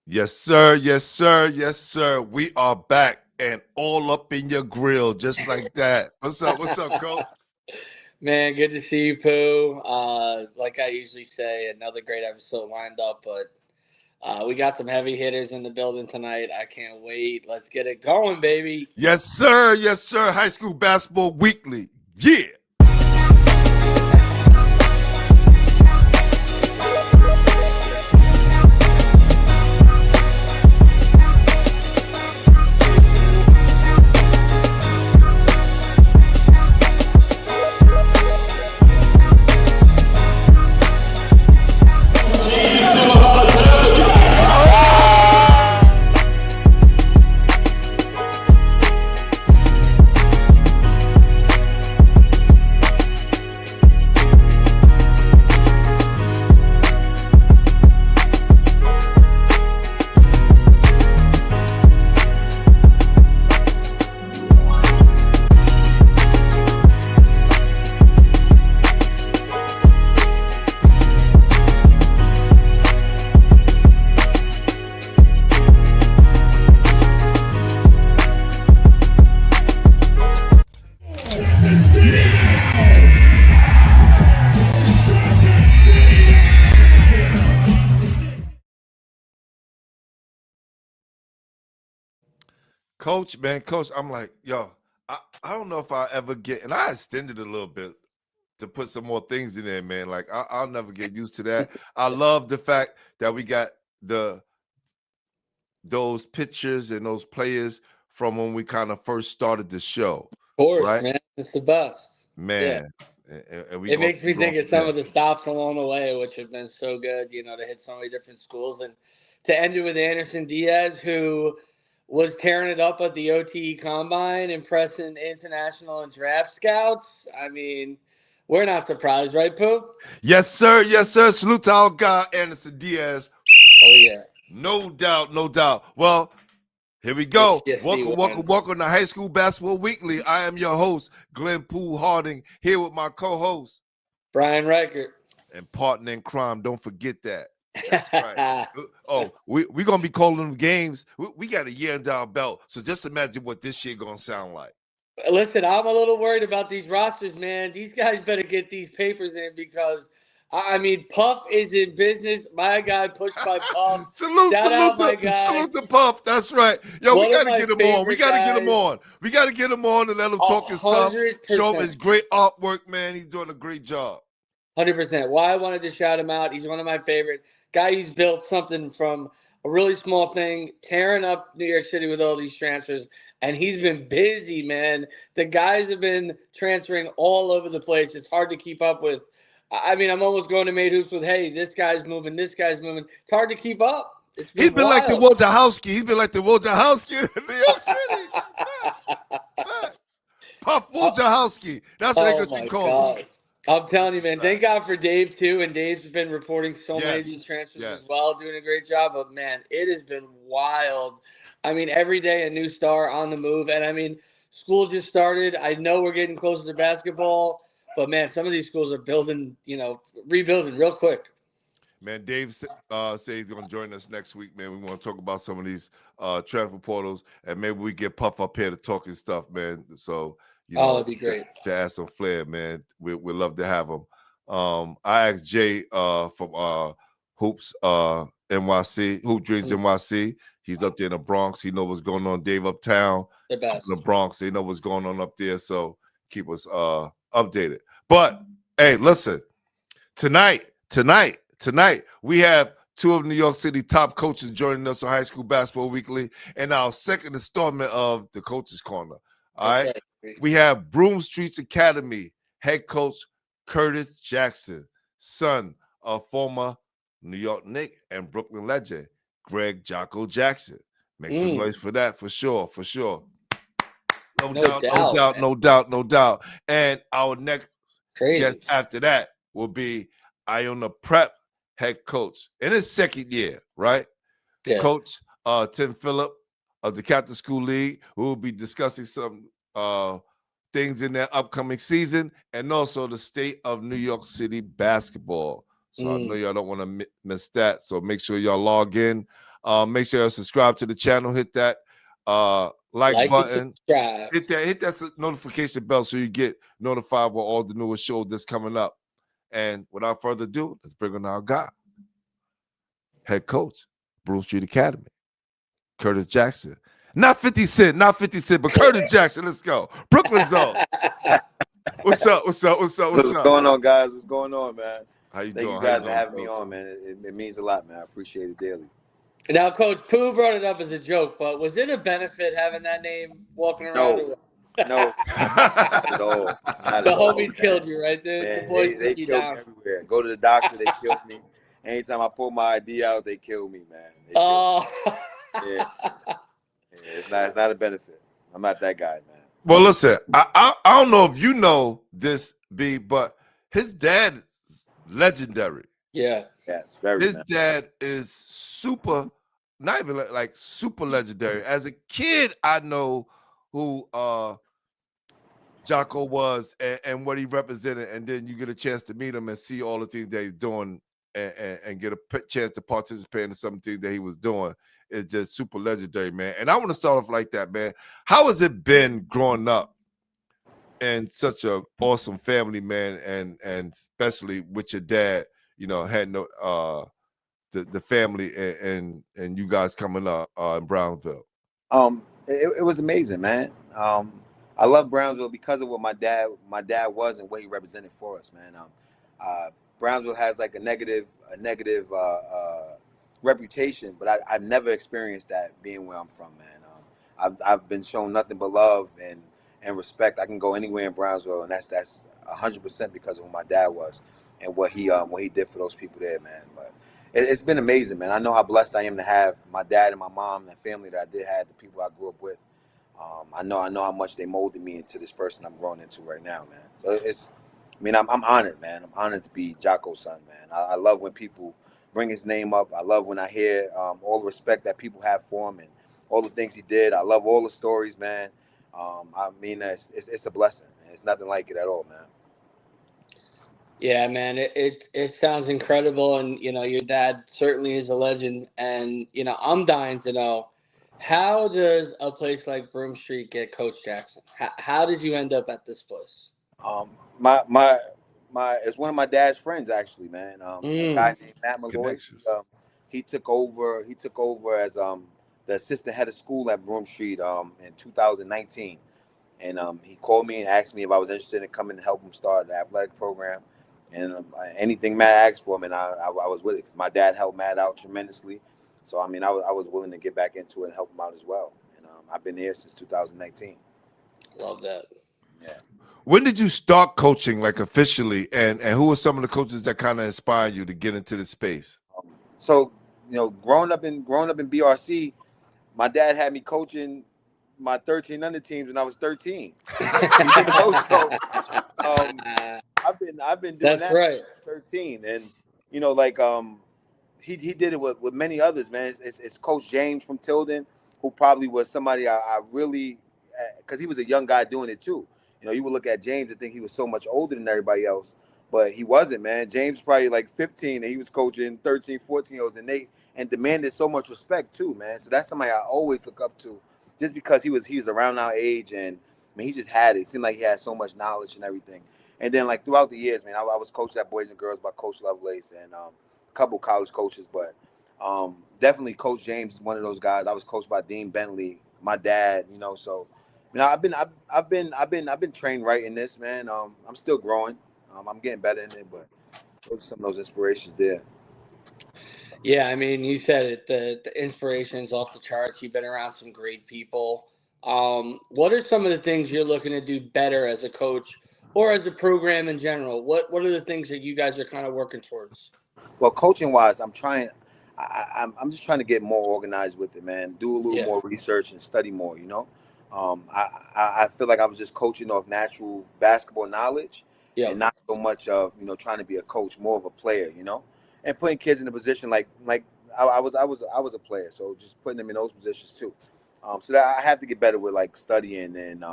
Yes, sir. Yes, sir. Yes, sir. We are back and all up in your grill, just like that. What's up? What's up, coach? Man, good to see you, Pooh. Like I usually say, another great episode lined up, but we got some heavy hitters in the building tonight. I can't wait. Let's get it going, baby. Yes, sir. Yes, sir. High School Basketball Weekly. Yeah. Coach, man, coach, I'm like, yo, I don't know if I ever get, and I extended a little bit to put some more things in there, man. Like, I'll never get used to that. I love the fact that we got those pictures and those players from when we kind of first started the show, Of course, right? man. It's the best. Yeah. Man, and we It gonna makes me keep going think of from some there. of the stops along the way, which have been so good, to hit so many different schools. And to end it with Anderson Diaz, who was tearing it up at the OTE Combine, impressing international and draft scouts. I mean, we're not surprised, right, Pooh? Yes, sir. Yes, sir. Salute to our guy, Anderson Diaz. Oh, yeah. No doubt, no doubt. Well, here we Good go. shit, Welcome, welcome, D1. welcome to High School Basketball Weekly. I am your host, Glenn Poole Harding, here with my co-host Brian Reichert. and partner in crime. Don't forget that. That's right. Oh, we're going to be calling them games. We got a year under our belt. So just imagine what this shit going to sound like. Listen, I'm a little worried about these rosters, man. These guys better get these papers in because, I mean, Puff is in business. My guy, pushed by Puff. salute, Shout salute out, my to guy. salute to Puff. That's right. Yo, we One of got to my get him on. We favorite got to get him guys. on. We got to get him on and let him talk his stuff. Show him his 100%. great artwork, man. He's doing a great job. 100%. Why I wanted to shout him out. He's one of my favorite guy. He's built something from a really small thing, tearing up New York City with all these transfers, and he's been busy, man. The guys have been transferring all over the place. It's hard to keep up with. I mean, I'm almost going to Made Hoops with, hey, this guy's moving, this guy's moving. It's hard to keep up. It's He's been been like the wild. Wojciechowski. He's been like the Wojciechowski in New York City. Puff Wojciechowski. That's what Oh they my call him. God. I'm telling you, man. Thank God for Dave too, and Dave's been reporting so many of Yes, these transfers as yes. well, doing a great job. But man, it has been wild. I mean, every day a new star on the move, and I mean, school just started. I know we're getting closer to basketball, but man, some of these schools are building, rebuilding real quick. Man, Dave said he's going to join us next week, man. We want to talk about some of these transfer portals, and maybe we get Puff up here to talk his stuff, man. So, Oh, that'd be great. to add some flair, man. We'd love to have him. I asked Jay from Hoops NYC, Hoop Dreams NYC. He's up there in the Bronx. He knows what's going on. Dave uptown, The up best. in the Bronx. They know what's going on up there. So keep us updated. But hey, listen, tonight, we have two of New York City top coaches joining us on High School Basketball Weekly and our second installment of the Coaches Corner. All right. That's right. We have Broome Streets Academy head coach Curtis Jackson, son of former New York Knick and Brooklyn legend Greg Jocko Jackson. Make some noise for that, for sure, for sure. No doubt. And our next guest after that will be Iona Prep head coach in his second year, right? Yeah. Coach Tim Philp of the Captain School League, who will be discussing some things in their upcoming season and also the state of New York City basketball. So I know y'all don't want to miss that. So make sure y'all log in Make sure you subscribe to the channel. Hit that like button. Subscribe. Hit that notification bell so you get notified with all the newest shows that's coming up. And without further ado, let's bring on our guy, head coach, Broome Street Academy, Curtis Jackson. Not 50 Cent, but Curtis Jackson. Let's go. Brooklyn Zone. What's up? What's going on, guys? What's going on, man? How you doing? Thank you guys for having me on, man. It means a lot, man. I appreciate it daily. Now, Coach Pooh brought it up as a joke, but was it a benefit having that name walking around? No, not at all. The homies killed you, right? The boys they killed me everywhere. Go to the doctor, they killed me. Anytime I pull my ID out, they kill me, man. Yeah, it's not a benefit. I'm not that guy, man. Well, listen, I don't know if you know this, B, but his dad is legendary. Yeah. Yes, very. His dad is super, not even like super legendary. As a kid, I know who Jocko was and what he represented, and then you get a chance to meet him and see all the things that he's doing and get a chance to participate in something that he was doing. Is just super legendary, man. And I want to start off like that, man. How has it been growing up in such a awesome family, man, and especially with your dad, you know, had no the family and you guys coming up in Brownsville? It was amazing, man. I love Brownsville because of what my dad was and what he represented for us, man. Brownsville has like a negative reputation, but I've never experienced that being where I'm from, man. I've been shown nothing but love and respect. I can go anywhere in Brownsville, and that's 100% because of who my dad was and what he did for those people there, man. But it's been amazing, man. I know how blessed I am to have my dad and my mom and the family that I did have, the people I grew up with. I know how much they molded me into this person I'm growing into right now, man. So I'm honored, man. I'm honored to be Jocko's son, man. I love when people bring his name up. I love when I hear all the respect that people have for him and all the things he did. I love all the stories, man. It's a blessing. It's nothing like it at all, man. Yeah, man, it sounds incredible, and you know your dad certainly is a legend, and you know I'm dying to know, how does a place like Broome Street get Coach Jackson? How did you end up at this place? It's one of my dad's friends, actually, man. A guy named Matt Malloy. He took over as the assistant head of school at Broome Street in 2019, and he called me and asked me if I was interested in coming to help him start the athletic program. And anything Matt asked for him, and I was with it because my dad helped Matt out tremendously. So I was willing to get back into it and help him out as well. And I've been here since 2019. Love that. Yeah. When did you start coaching, like officially, and who were some of the coaches that kind of inspired you to get into the space? So you know, growing up in BRC, my dad had me coaching my 13 under teams when I was 13. I've been doing that right. 13, and you know, like he did it with many others, man. It's Coach James from Tilden, who probably was somebody I really, because he was a young guy doing it too. You know, you would look at James and think he was so much older than everybody else, but he wasn't, man. James was probably like 15, and he was coaching 13, 14-year-olds, and demanded so much respect too, man. So that's somebody I always look up to, just because he was around our age, and I mean, he just had it. It seemed like he had so much knowledge and everything. And then, like, throughout the years, man, I was coached at Boys and Girls by Coach Lovelace and a couple college coaches, but definitely Coach James is one of those guys. I was coached by Dean Bentley, my dad, you know. So, you know, I've been trained right in this, man. I'm still growing. I'm getting better in it, but those are some of those inspirations there. Yeah, I mean, you said it. The inspiration's off the charts. You've been around some great people. What are some of the things you're looking to do better as a coach or as a program in general? What are the things that you guys are kind of working towards? Well, coaching wise, I'm just trying to get more organized with it, man. Do a little more research and study more, you know. I feel like I was just coaching off natural basketball knowledge and not so much of, you know, trying to be a coach, more of a player, you know, and putting kids in a position like I was a player, so just putting them in those positions too. So that I have to get better with like studying and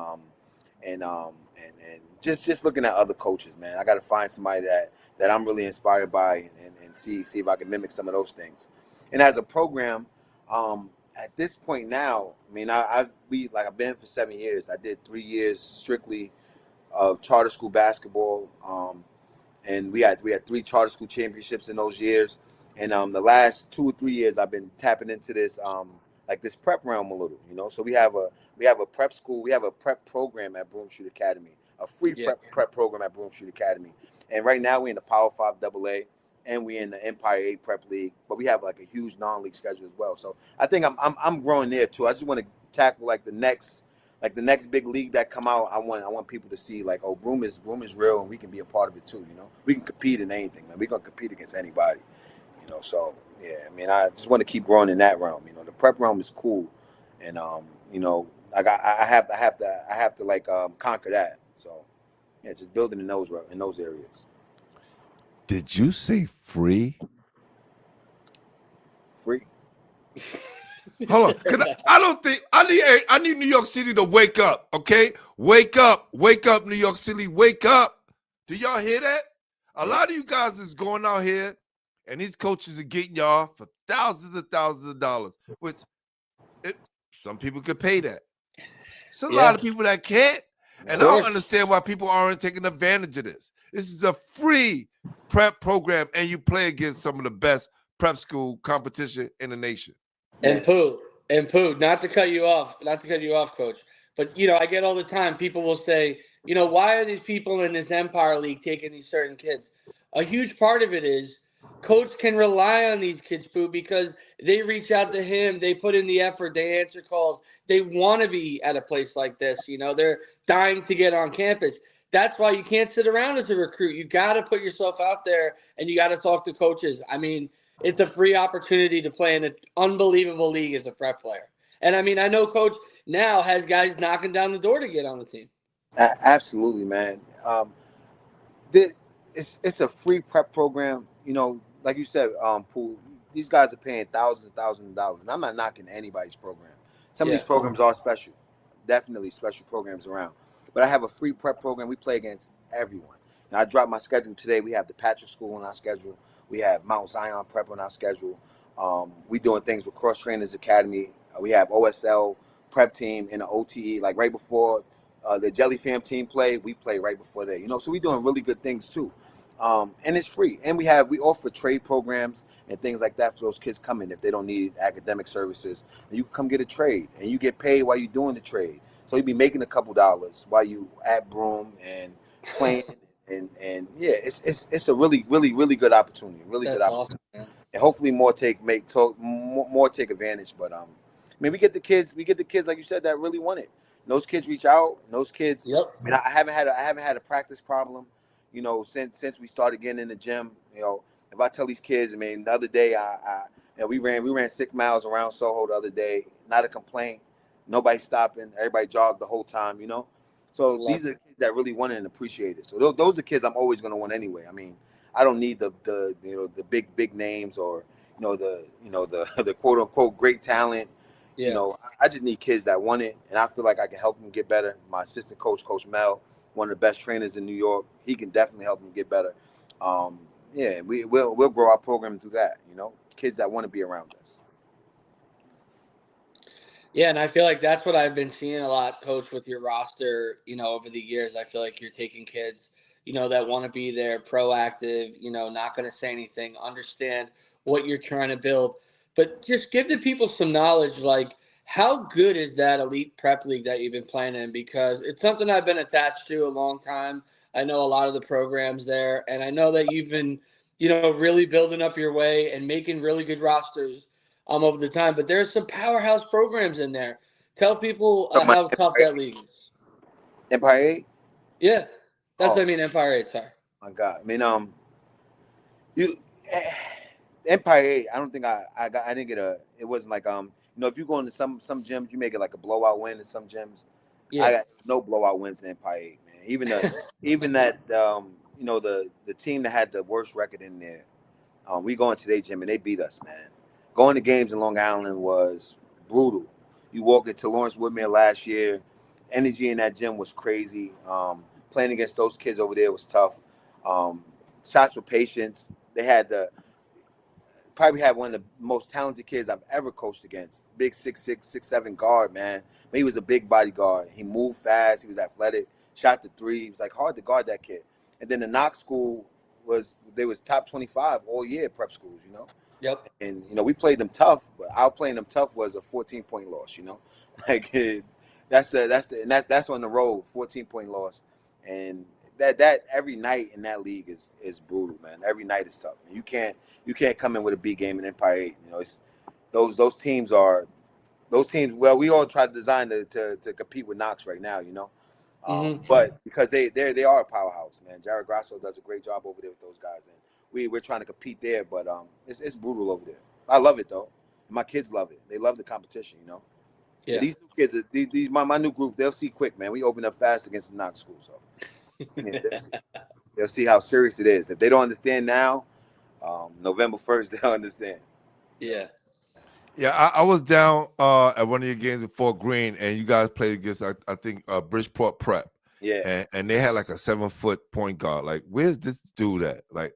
just looking at other coaches, man. I got to find somebody that I'm really inspired by and see if I can mimic some of those things. And as a program, At this point now, I mean, I've been for 7 years. I did 3 years strictly of charter school basketball. And we had 3 charter school championships in those years. And the last 2 or 3 years, I've been tapping into this like this prep realm a little, you know. So we have a prep school, we have a prep program at Broome Street Academy, a free prep program at Broome Street Academy. And right now we're in the Power 5 AA, and we're in the Empire 8 Prep League, but we have like a huge non-league schedule as well. So I think I'm growing there too. I just want to tackle like the next big league that come out. I want people to see like, oh, Broome is real, and we can be a part of it too. You know, we can compete in anything, man. We're gonna compete against anybody. You know, so yeah. I mean, I just want to keep growing in that realm. You know, the prep realm is cool, and you know, like I have to like conquer that. So yeah, just building in those areas. Did you say free? Free. Hold on, cause I don't think I need New York City to wake up. Okay, wake up, New York City, wake up. Do y'all hear that? A lot of you guys is going out here, and these coaches are getting y'all for thousands of dollars, which some people could pay that. It's a lot of people that can't, and I don't understand why people aren't taking advantage of this. This is a free prep program, and you play against some of the best prep school competition in the nation. And Pooh, not to cut you off, Coach, but you know, I get all the time. People will say, you know, why are these people in this Empire League taking these certain kids? A huge part of it is Coach can rely on these kids, Pooh, because they reach out to him, they put in the effort, they answer calls, they want to be at a place like this. You know, they're dying to get on campus. That's why you can't sit around as a recruit. You got to put yourself out there, and you got to talk to coaches. I mean, it's a free opportunity to play in an unbelievable league as a prep player. And I mean, I know Coach now has guys knocking down the door to get on the team. Absolutely, man. It's a free prep program. You know, like you said, Pool. These guys are paying thousands of dollars, and I'm not knocking anybody's program. Some of these programs are special, definitely special programs around. But I have a free prep program. We play against everyone. Now I dropped my schedule today. We have the Patrick School on our schedule. We have Mount Zion Prep on our schedule. We doing things with Cross Trainers Academy. We have OSL prep team in the OTE, like right before the Jelly Fam team play. We play right before that. You know, so we're doing really good things too. And it's free. And we offer trade programs and things like that for those kids coming if they don't need academic services. And you can come get a trade, and you get paid while you're doing the trade. So you be making a couple dollars while you at Broome and playing. And yeah, it's a really good opportunity. Really good opportunity. Awesome, and hopefully more take advantage. But I mean, we get the kids like you said that really want it. And those kids reach out. And those kids. Yep. I mean, I haven't had a practice problem. You know, since we started getting in the gym. You know, if I tell these kids, I mean, the other day we ran 6 miles around Soho the other day. Not a complaint. Nobody stopping. Everybody jogged the whole time. You know. So these are kids that really want it and appreciate it. So those are kids I'm always going to want anyway. I mean, I don't need the big names or the quote unquote great talent. Yeah. You know, I just need kids that want it, and I feel like I can help them get better. My assistant coach, Coach Mel, one of the best trainers in New York, he can definitely help them get better. Yeah, we'll grow our program through that. You know, kids that want to be around us. Yeah, and I feel like that's what I've been seeing a lot, Coach, with your roster, you know, over the years. I feel like you're taking kids, you know, that want to be there, proactive, you know, not going to say anything, understand what you're trying to build. But just give the people some knowledge, like, how good is that elite prep league that you've been playing in? Because it's something I've been attached to a long time. I know a lot of the programs there, and I know that you've been, you know, really building up your way and making really good rosters over the time, but there's some powerhouse programs in there. Tell people how tough that league is. Empire 8? Yeah, that's what I mean. Empire 8, sorry. My God, I mean, Empire 8. I don't think I didn't get a. It wasn't like you know, if you go into some gyms, you make it like a blowout win in some gyms. Yeah. I got no blowout wins in Empire 8, man. Even that you know, the team that had the worst record in there, we go into their gym and they beat us, man. Going to games in Long Island was brutal. You walk into Lawrence Woodmere last year, energy in that gym was crazy. Playing against those kids over there was tough. Shots for patience. They had probably had one of the most talented kids I've ever coached against. Big 6'6", 6'7" guard, man. But he was a big body guard. He moved fast. He was athletic. Shot the three. It was like hard to guard that kid. And then the Knox school was top 25 all year prep schools, you know. Yep. And you know we played them tough, but our playing them tough was a 14-point loss, you know. Like that's on the road, 14-point loss, and that every night in that league is brutal, man. Every night is tough. And you can't come in with a B game in Empire 8. You know, it's those teams. Well, we all try to design to compete with Knox right now, you know. But because they are a powerhouse, man. Jared Grasso does a great job over there with those guys, and we're trying to compete there. But it's brutal over there. I love it though. My kids love it. They love the competition, you know. Yeah. These new kids, my new group, they'll see quick, man. We open up fast against the Knox school, so yeah, they'll see how serious it is. If they don't understand now, November 1st, they'll understand. Yeah. Yeah, I was down at one of your games at Fort Greene, and you guys played against I think Bridgeport Prep. Yeah, and they had like a 7-foot point guard. Like, where's this dude at? Like,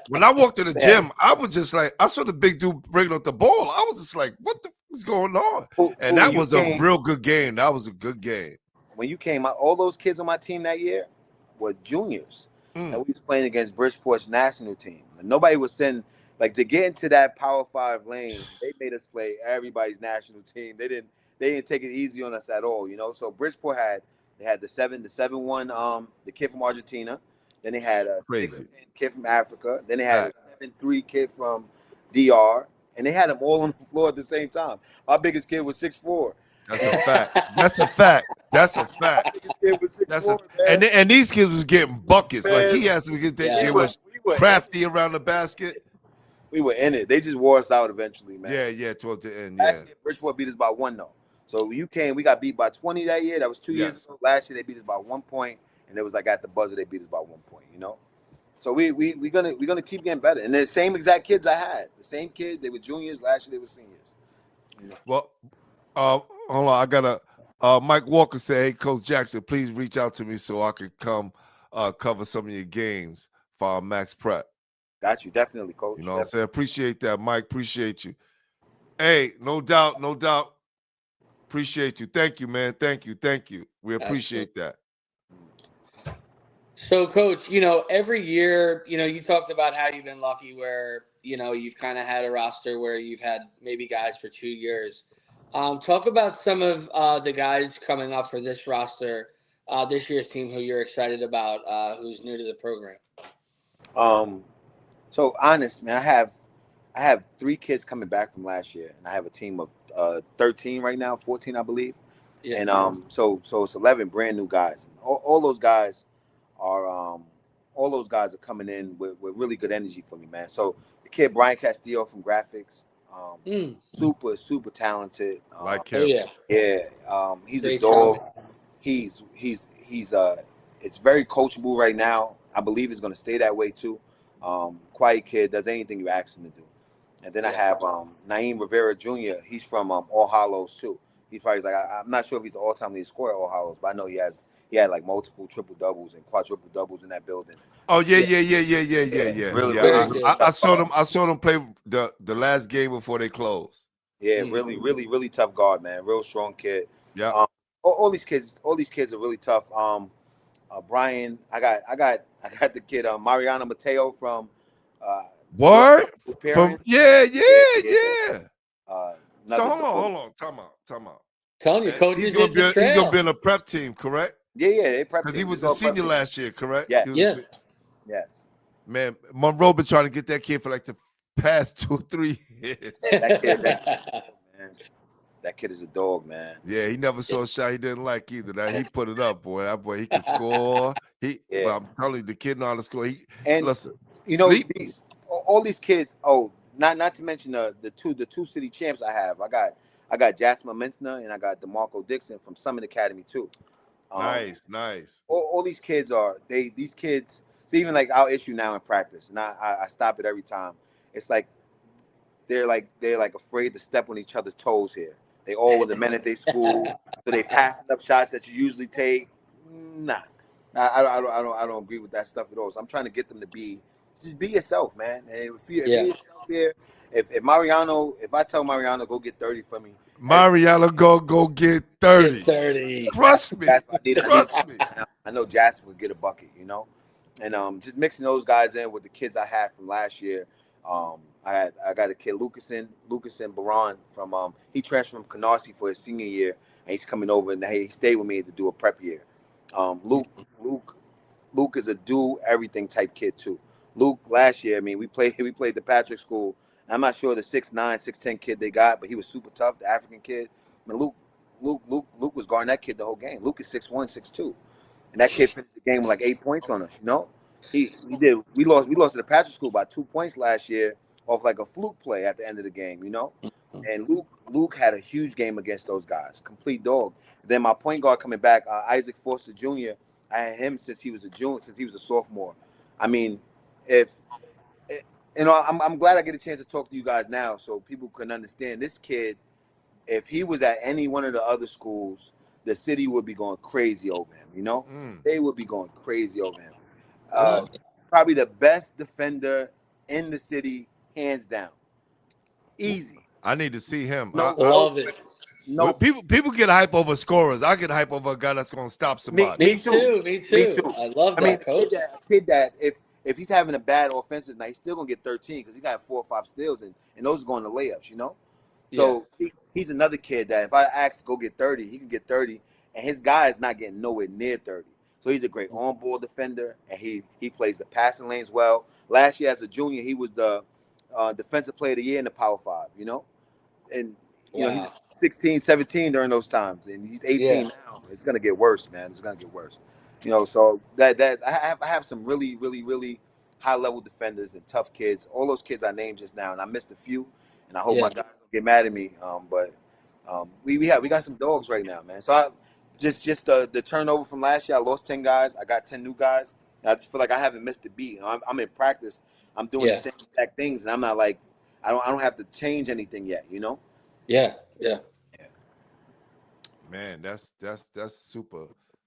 when I walked to the gym, I was just like, I saw the big dude bringing up the ball. I was just like, what the fuck is going on? And that was a real good game. That was a good game. When you came out, all those kids on my team that year were juniors, and we was playing against Bridgeport's national team. And nobody was sending. Like, to get into that Power 5 lane, they made us play everybody's national team. They didn't take it easy on us at all, you know. So Bridgeport had the 7-1 the kid from Argentina. Then they had a 6'10" kid from Africa. Then they had a 7'3" kid from DR, and they had them all on the floor at the same time. My biggest kid was 6'4". That's a fact. That's a fact. That's a fact. And these kids was getting buckets. Man. Like, he has to get they was crafty around the basket. We were in it. They just wore us out eventually, man. Yeah, towards the end. Last year, Bridgeport beat us by 1 though. So you came, we got beat by 20 that year. That was 2 years ago. Last year they beat us by 1 point, and it was like at the buzzer they beat us by 1 point. You know, so we're gonna keep getting better. And the same exact kids I had, the same kids. They were juniors last year. They were seniors. You know? Well, hold on. I gotta. Mike Walker said, "Hey, Coach Jackson, please reach out to me so I could come cover some of your games for our Max Prep." Got you, definitely, Coach. You know what I'm saying? Appreciate that, Mike. Appreciate you. Hey, no doubt. Appreciate you. Thank you, man. Thank you. We appreciate that. So, Coach, you know, every year, you know, you talked about how you've been lucky where, you know, you've kind of had a roster where you've had maybe guys for 2 years. Talk about some of the guys coming up for this roster, this year's team who you're excited about, who's new to the program. So honest, man, I have 3 kids coming back from last year, and I have a team of 13 right now, 14, I believe. Yeah. And so it's 11 brand new guys. All those guys are coming in with really good energy for me, man. So the kid Brian Castillo from graphics, super talented. Like him. He's a dog. He's it's very coachable right now. I believe he's going to stay that way too. Quiet kid, does anything you ask him to do. And then I have Naeem Rivera Jr. He's from All Hallows too. He's probably like, I'm not sure if he's an all-time leading scorer at All Hallows, but I know he had like multiple triple doubles and quadruple doubles in that building. Oh yeah. Really, I saw them play the last game before they closed. Yeah, really tough guard, man. Real strong kid. Yeah. All these kids are really tough. Brian, I got the kid Mariano Mateo from from yeah. So hold on, time out. Telling you, Coach, he's gonna be in a prep team, correct? Yeah, they prep. Because he was a senior last year, correct? Yeah. Yes. Man, Monroe been trying to get that kid for like the past 2 or 3 years. That kid is a dog, man. Yeah, he never saw a shot he didn't like either. That he put it up, boy. That boy, he can score. But I'm telling you, the kid know how to score. Listen, you know, all these kids. Oh, not to mention the two city champs I have. I got Jasmine Mensner and I got DeMarco Dixon from Summit Academy too. Nice. All these kids these kids. So even like our issue now in practice, and I stop it every time. It's like they're afraid to step on each other's toes here. They all were the men at their school, so they passing up shots that you usually take. Nah, I don't agree with that stuff at all. So I'm trying to get them to be just be yourself, man. And if you're Yeah. yourself there, if Mariano, if I tell Mariano go get 30 for me, Mariano go get 30. Get 30. Trust me. Jasper, Trust me. I know Jasper would get a bucket, you know, and just mixing those guys in with the kids I had from last year. I got a kid Lucas and Baron from he transferred from Canarsie for his senior year, and he's coming over and he stayed with me to do a prep year. Luke is a do everything type kid too. Luke last year, I mean, we played the Patrick School. I'm not sure the 6'9", 6'10" kid they got, but he was super tough, the African kid. I mean, Luke was guarding that kid the whole game. Luke is 6'1", 6'2", and that kid finished the game with like 8 points on us. You know, he did. We lost to the Patrick School by 2 points last year off like a fluke play at the end of the game. You know, and Luke had a huge game against those guys, complete dog. Then my point guard coming back, Isaac Foster Jr. I had him since he was a sophomore. I mean, I'm glad I get a chance to talk to you guys now so people can understand this kid. If he was at any one of the other schools, the city would be going crazy over him. You know, they would be going crazy over him. Probably the best defender in the city, hands down. Easy. I need to see him. Love it. No, people get hype over scorers. I get hype over a guy that's going to stop somebody. Me too. I love that, coach. Kid that if he's having a bad offensive night, he's still gonna get 13 because he got 4 or 5 steals and those are going to layups. You know, so he's another kid that if I ask to go get 30, he can get 30, and his guy is not getting nowhere near 30. So he's a great on-ball defender, and he plays the passing lanes well. Last year as a junior, he was the defensive player of the year in the Power 5. You know, and you know he's 16, 17 during those times, and he's 18 now. It's gonna get worse, man. It's gonna get worse. You know, so that I have some really, really, really high level defenders and tough kids. All those kids I named just now, and I missed a few, and I hope my guys don't get mad at me. But we got some dogs right now, man. So I just the turnover from last year, I lost 10 guys. I got 10 new guys. And I just feel like I haven't missed a beat. I'm in practice. I'm doing the same exact things, and I'm not like I don't have to change anything yet. You know? Yeah. Man, that's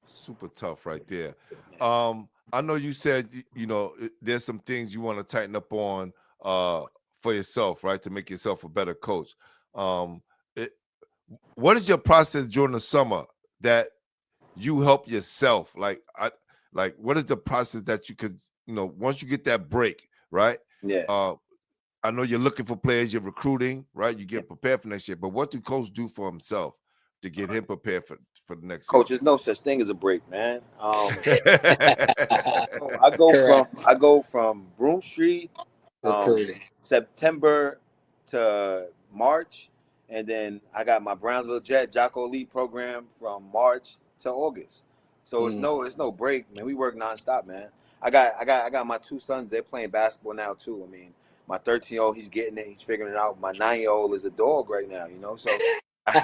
super tough right there. I know you said you know there's some things you want to tighten up on for yourself, right, to make yourself a better coach. What is your process during the summer that you help yourself? Like what is the process that you could, you know, once you get that break, right? Yeah. I know you're looking for players, you're recruiting, right? You get prepared for next year, but what do coach do for himself to get him prepared for the next Coach, season? there's no such thing as a break, man. I go from Broome Street, September to March, and then I got my Brownsville Jet Jocko Elite program from March to August. So it's no break, man. We work nonstop, man. I got my 2 sons. They're playing basketball now too. I mean, my 13-year-old, he's getting it. He's figuring it out. My 9-year-old is a dog right now, you know. So I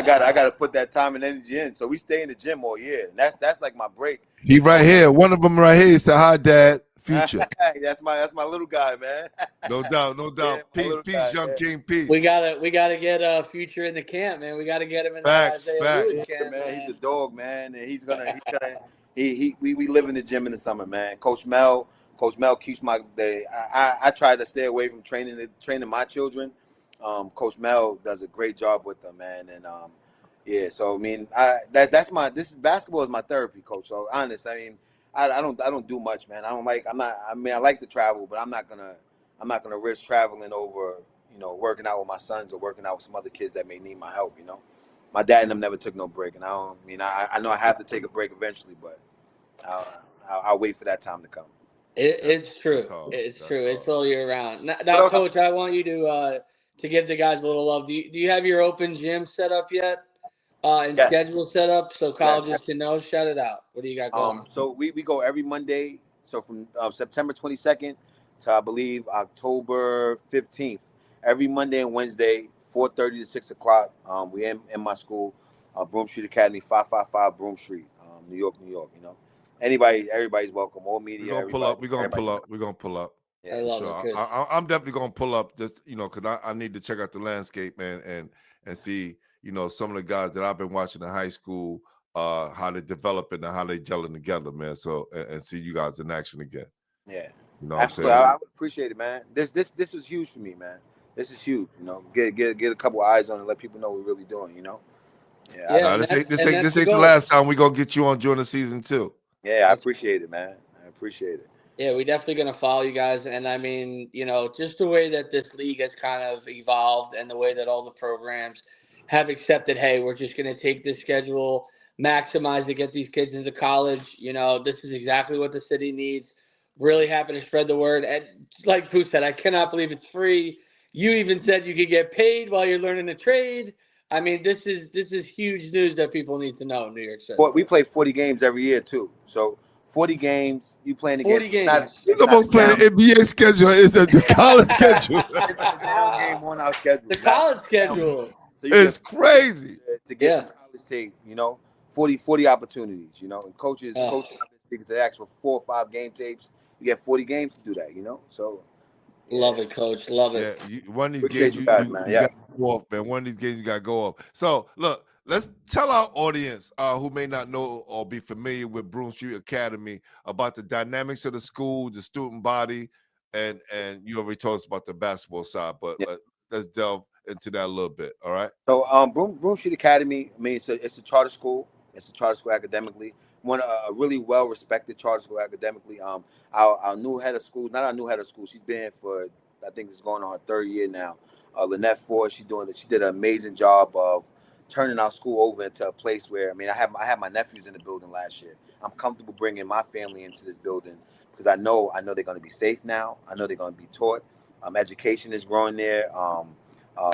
got to put that time and energy in. So we stay in the gym all year, and that's like my break. He right here. One of them right here. He said, "Hi, Dad." Future. that's my little guy, man. No doubt. Peace, young King. Peace. We gotta get Future in the camp, man. We gotta get him in the Isaiah Lewis camp, man. He's a dog, man, and he's gonna we live in the gym in the summer, man. Coach Mel keeps my day. I try to stay away from training my children. Coach Mel does a great job with them, man, and so I mean, basketball is my therapy, coach. So honest, I mean, I don't do much, man. I like to travel, but I'm not gonna risk traveling over, you know, working out with my sons or working out with some other kids that may need my help. You know, my dad and them never took no break, and I know I have to take a break eventually, but I'll wait for that time to come. It's true. It's true. It's all year round. Now, Coach, I want you to give the guys a little love. Do you have your open gym set up yet? And schedule set up so colleges can know? Shout it out. What do you got going? So we go every Monday. So from September 22nd to I believe October 15th, every Monday and Wednesday, 4:30 to 6 o'clock. We in my school, Broome Street Academy, 555 Broome Street, New York. You know, everybody's welcome. All media. We're gonna pull up. Yeah, I love it. I'm definitely gonna pull up, just, you know, because I need to check out the landscape, man, and see, you know, some of the guys that I've been watching in high school, how they developing and how they gelling together, man. So and see you guys in action again. Yeah. You know what I'm Absolutely, saying? I would appreciate it, man. This was huge for me, man. This is huge. You know, get a couple eyes on it, let people know what we're really doing. You know. Yeah, Yeah, No, and this ain't that's this the ain't the goal. last time we gonna get you on during the season too. I appreciate it, man. I appreciate it. Yeah, we're definitely going to follow you guys. And I mean, just the way that this league has kind of evolved and the way that all the programs have accepted, hey, we're just going to take this schedule, maximize it, get these kids into college. This is exactly what the city needs. Really happy to spread the word. And like Pooh said, I cannot believe it's free. You even said you could get paid while you're learning a trade. I mean, this is huge news that people need to know in New York City. But we play 40 games every year too. So 40 games, you playing 40 against. games. He's It's not almost a playing down. the NBA schedule. It's the college schedule. It's not a down game on our schedule. The Not college a down game. schedule. So you It's get crazy. to get Yeah. some college tape. 40 opportunities. And coaches because they ask for 4 or 5 game tapes. You get 40 games to do that. So yeah. Love it, Coach. Love Yeah, it. one of these Appreciate games you guys, man. Yeah. got to go off, man. One of these games you got to go off. So look, let's tell our audience who may not know or be familiar with Broome Street Academy about the dynamics of the school, the student body, and you already told us about the basketball side, but Yeah. let's delve into that a little bit. All right. So Broome Street Academy, I mean, it's a charter school. It's a charter school academically. A really well-respected charter school academically. Our new head of school, not our new head of school, she's been for, I think it's going on her 3rd year now. Lynette Ford, she did an amazing job of turning our school over into a place where, I mean, I had my nephews in the building last year. I'm comfortable bringing my family into this building because I know they're going to be safe now. I know they're going to be taught. Education is growing there.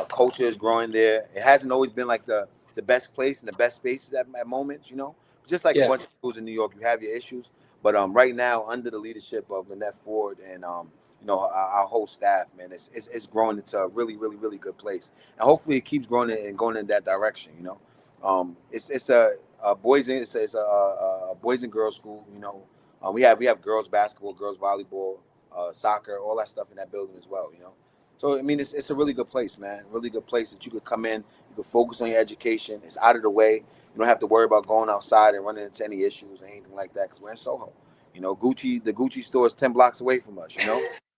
Culture is growing there. It hasn't always been like the best place and the best spaces at moments, just like a bunch of schools in New York, you have your issues. But right now, under the leadership of Lynette Ford and our whole staff, man, it's growing into a really, really, really good place. And hopefully it keeps growing and going in that direction. It's a boys and girls school. We have girls basketball, girls volleyball, soccer, all that stuff in that building as well. So, I mean, it's a really good place, man. Really good place that you could come in. You could focus on your education. It's out of the way. You don't have to worry about going outside and running into any issues or anything like that because we're in Soho. The Gucci store is 10 blocks away from us,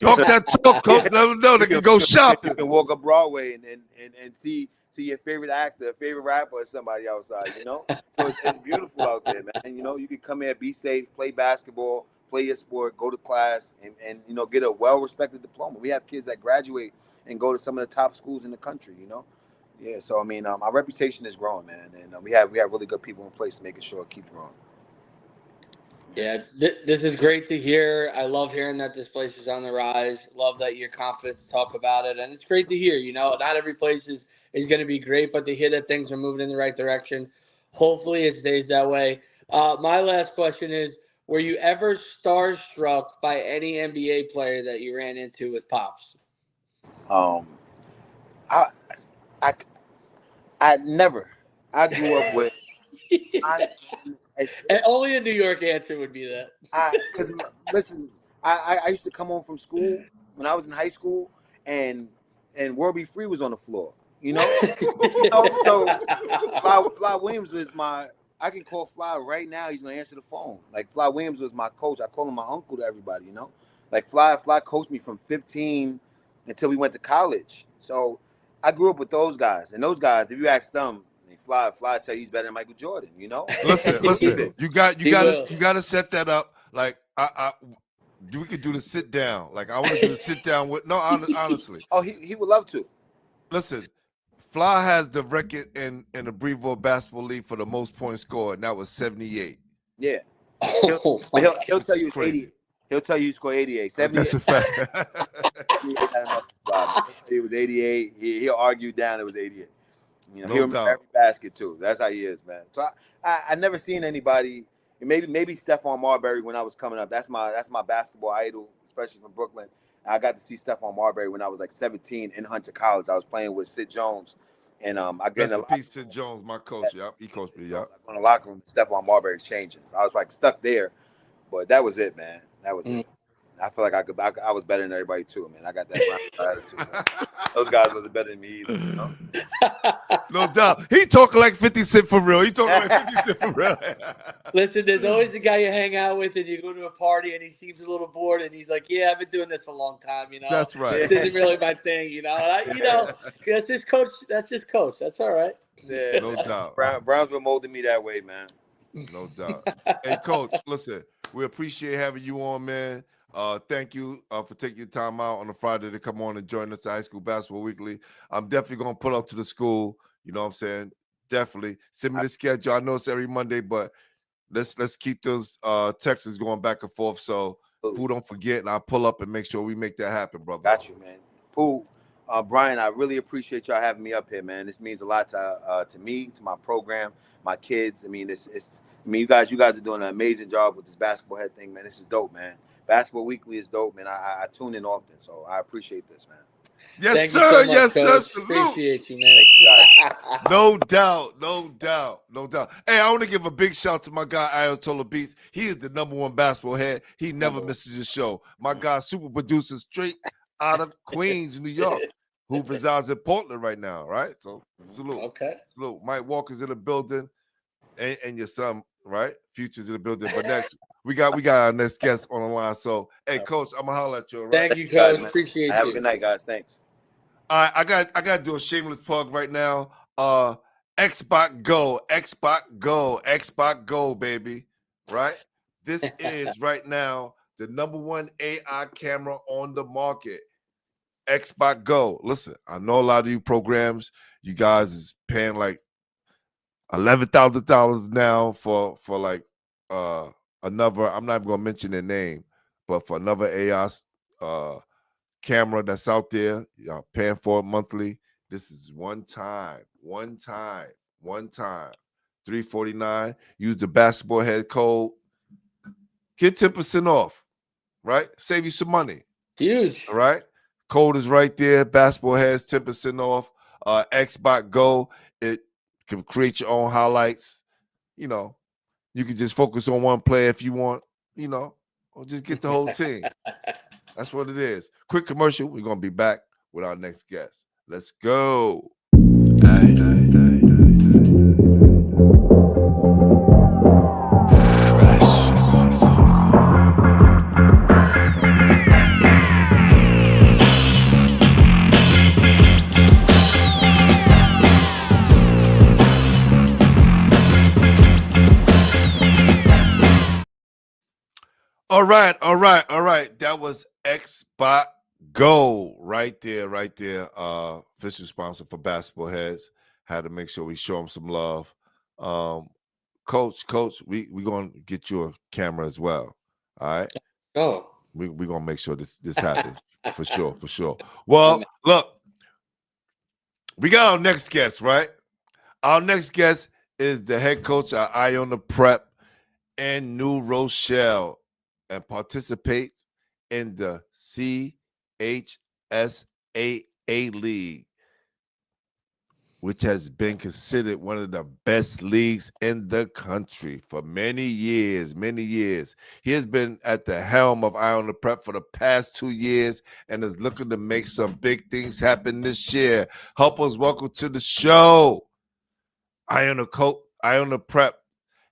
Talk that talk, coach. Let them know they can go shopping. You can walk up Broadway and see your favorite actor, favorite rapper, or somebody outside, So it's beautiful out there, man. You can come here, be safe, play basketball, play your sport, go to class, and get a well-respected diploma. We have kids that graduate and go to some of the top schools in the country, Yeah, so I mean, our reputation is growing, man, and we have really good people in place making sure it keeps growing. Yeah, this is great to hear. I love hearing that this place is on the rise. Love that you're confident to talk about it, and it's great to hear. Not every place is going to be great, but to hear that things are moving in the right direction. Hopefully, it stays that way. My last question is: were you ever starstruck by any NBA player that you ran into with Pops? I never. I grew up with. And only a New York answer would be that. Because listen, I used to come home from school when I was in high school, and World Free was on the floor. So Fly Williams was my. I can call Fly right now. He's gonna answer the phone. Like Fly Williams was my coach. I call him my uncle to everybody. Like Fly coached me from 15 until we went to college. So I grew up with those guys, and those guys, if you ask them, Fly tell you he's better than Michael Jordan. Listen. You got to set that up. Like we could do the sit down. Like I want to do the sit down with honestly. Oh, he would love to. Listen, Fly has the record in the Breville Basketball League for the most points scored, and that was 78. Yeah. He'll tell you it's 80. He'll tell you he scored 88. 78. That's a fact. It was 88. He'll argue down it was 88. He'll remember every basket too. That's how he is, man. So I never seen anybody. Maybe Stephon Marbury when I was coming up. That's my basketball idol, especially from Brooklyn. I got to see Stephon Marbury when I was like 17 in Hunter College. I was playing with Sid Jones, and I got in the Sid Jones, my coach. Yep, he coached me. Yep. In the locker room, Stephon Marbury's changing. I was like stuck there, but that was it, man. That was it. I feel like I was better than everybody too, man. I got that attitude. Those guys wasn't better than me either. No doubt. He talking like 50 Cent for real. He talking like 50 Cent for real. Listen, there's always the guy you hang out with and you go to a party and he seems a little bored and he's like, "Yeah, I've been doing this a long time, That's right. This isn't really my thing, And that's just coach. That's just coach. That's all right. Yeah, No doubt. Brownsville molded me that way, man. No doubt. Hey, Coach, listen, we appreciate having you on, man. Thank you for taking your time out on a Friday to come on and join us at High School Basketball Weekly. I'm definitely going to pull up to the school. You know what I'm saying? Definitely. Send me the schedule. I know it's every Monday, but let's keep those texts going back and forth so Pooh don't forget, and I'll pull up and make sure we make that happen, brother. Got you, man. Pooh, Brian, I really appreciate y'all having me up here, man. This means a lot to me, to my program, my kids. I mean, you guys are doing an amazing job with this basketball head thing, man. This is dope, man. Basketball Weekly is dope, man. I tune in often, so I appreciate this, man. Yes, Thank sir. you so much, Yes, Coach. sir. Salute. Appreciate you, man. No doubt. No doubt. No doubt. Hey, I want to give a big shout to my guy, Ayatollah Beats. He is the #1 basketball head. He never misses a show. My guy, super producer, straight out of Queens, New York, who resides in Portland right now, right? So, salute. Okay. Salute. Mike Walker's in the building, and your son, right? Future's in the building. But next, we got our next guest on the line. So, hey, Coach, I'm gonna holler at you. All right? Thank you, Coach. Guys, Appreciate you. Have a good night, guys. Thanks. All right, I got to do a shameless plug right now. Xbox Go, baby. Right? This is right now the #1 AI camera on the market. Xbox Go. Listen, I know a lot of you programs, you guys is paying like $11,000 now for like another. I'm not even gonna mention their name, but for another AI camera that's out there, y'all paying for it monthly. This is one time, $349. Use the basketball head code, get 10% off, right? Save you some money. Huge. All right. Code is right there. Basketball heads, 10% off. Xbox Go, it can create your own highlights. You know, you can just focus on one player if you want, or just get the whole team. That's what it is. Quick commercial. We're going to be back with our next guest. Let's go. All right. That was Xbox Go right there. Official sponsor for Basketball Heads. Had to make sure we show them some love. Coach, we gonna get you a camera as well. All right. Oh. We gonna make sure this happens for sure. Well, look, we got our next guest, right? Our next guest is the head coach at Iona Prep in New Rochelle and participates in the CHSAA League, which has been considered one of the best leagues in the country for many years. He has been at the helm of Iona Prep for the past 2 years and is looking to make some big things happen this year. Help us welcome to the show, Iona Prep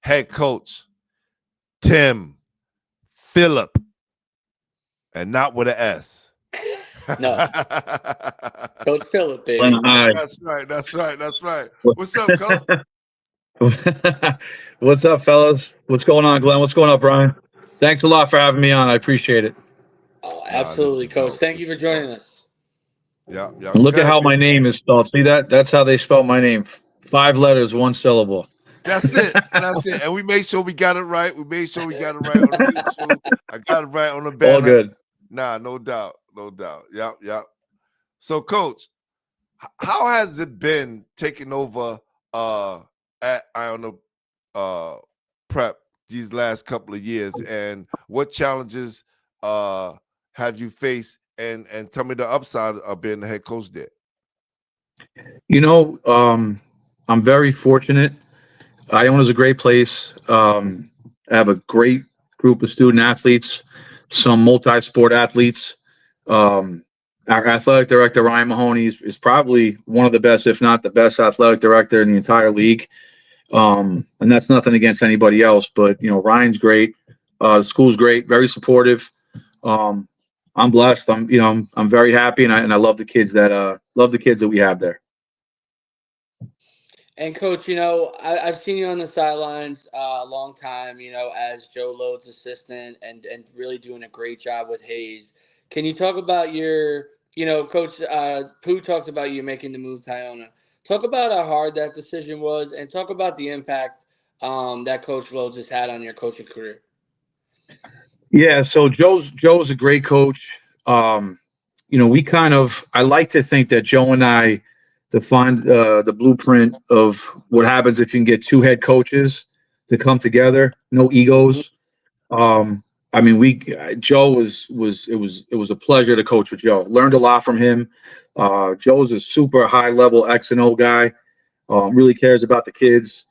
head coach, Tim Philp, and not with an S. No. Coach Philip, baby. That's right. What's up, Coach? What's up, fellas? What's going on, Glenn? What's going on, Brian? Thanks a lot for having me on. I appreciate it. Oh, absolutely, Coach. Thank you for joining us. Yeah. Look at how my name is spelled. See that? That's how they spell my name. 5 letters, 1 syllable. That's it. And we made sure we got it right. On the YouTube. I got it right on the banner. All good. Nah, no doubt. Yep. So, Coach, how has it been taking over at Iona Prep these last couple of years, and what challenges have you faced? And tell me the upside of being the head coach there. I'm very fortunate. Iona's a great place. I have a great group of student athletes, some multi-sport athletes. Our athletic director, Ryan Mahoney, is probably one of the best, if not the best, athletic director in the entire league. And that's nothing against anybody else, but Ryan's great. The school's great, very supportive. Um, I'm blessed. I'm very happy, and I love the kids that we have there. And coach, I've seen you on the sidelines a long time, as Joe Lode's assistant and really doing a great job with Hayes. Can you talk about your, Coach Pooh talked about you making the move to Iona. Talk about how hard that decision was and talk about the impact that Coach Lode's has had on your coaching career. Yeah, so Joe's a great coach. I like to think that Joe and I defined the blueprint of what happens if you can get two head coaches to come together, no egos. Joe was a pleasure to coach with Joe. Learned a lot from him. Joe's a super high level X and O guy. Really cares about the kids.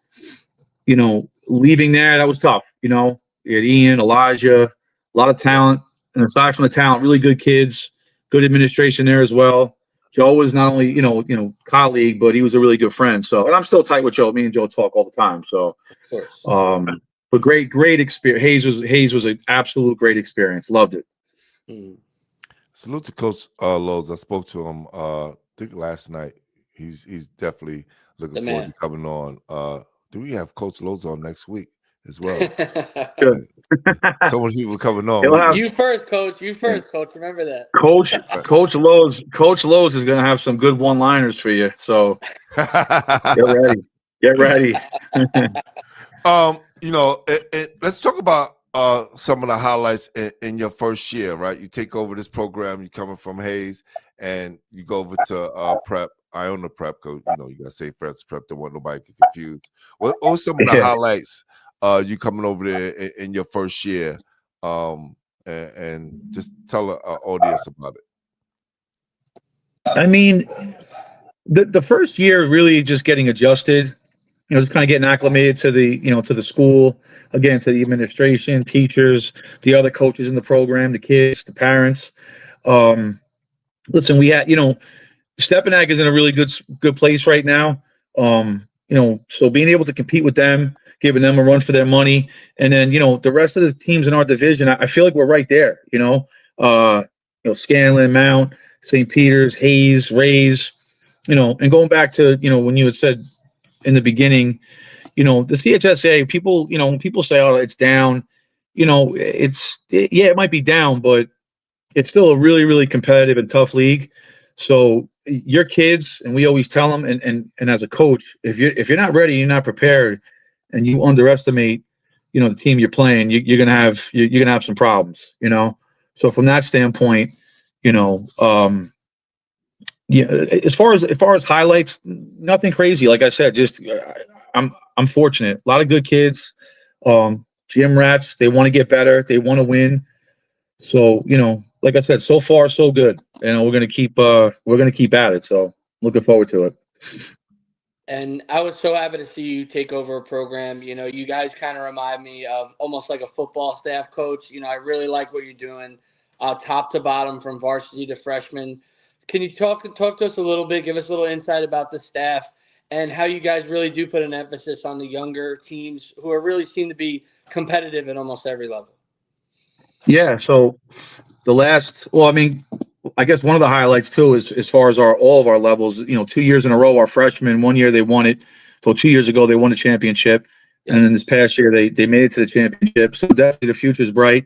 Leaving there, that was tough. You had Ian, Elijah, a lot of talent, and aside from the talent, really good kids, good administration there as well. Joe was not only colleague, but he was a really good friend. So, and I'm still tight with Joe. Me and Joe talk all the time. So, of course. But great experience. Hayes was an absolute great experience. Loved it. Salute to Coach Lowe's. I spoke to him I think last night. He's definitely looking forward to coming on. Do we have Coach Lowe's on next week as well? Good. Someone he will coming on. You first, Coach. You first, Coach. Remember that. Coach Lowe's is gonna have some good one-liners for you. So get ready. Let's talk about some of the highlights in your first year, right? You take over this program, you're coming from Hayes, and you go over to Prep, Iona Prep, because you gotta say Francis Prep, don't want nobody to get confused. What are some of the highlights you coming over there in your first year? And just tell our audience about it. I mean, the first year really just getting adjusted, just kind of getting acclimated to the school, again, to the administration, teachers, the other coaches in the program, the kids, the parents. Listen, we had, Stepinac is in a really good place right now. So being able to compete with them, giving them a run for their money, and then the rest of the teams in our division, I feel like we're right there. Scanlon, Mount, St. Peter's, Hayes, Rays, and going back to when you had said in the beginning, the CHSA, people, when people say, oh, it's down, it might be down, but it's still a really, really competitive and tough league. So your kids, and we always tell them, and as a coach, if you're not ready, you're not prepared, and you underestimate, the team you're playing, you're gonna have some problems, So from that standpoint, as far as highlights, nothing crazy. Like I said, just I'm fortunate. A lot of good kids, gym rats. They want to get better. They want to win. So like I said, so far so good. We're gonna keep at it. So looking forward to it. And I was so happy to see you take over a program. You guys kind of remind me of almost like a football staff coach. I really like what you're doing, top to bottom, from varsity to freshman. Can you talk to us a little bit, give us a little insight about the staff and how you guys really do put an emphasis on the younger teams who really seem to be competitive at almost every level? Yeah. So I guess one of the highlights too is as far as all of our levels, 2 years in a row, our freshmen, 1 year they won it. So 2 years ago, they won a championship. Yeah. And then this past year, they made it to the championship. So definitely the future is bright.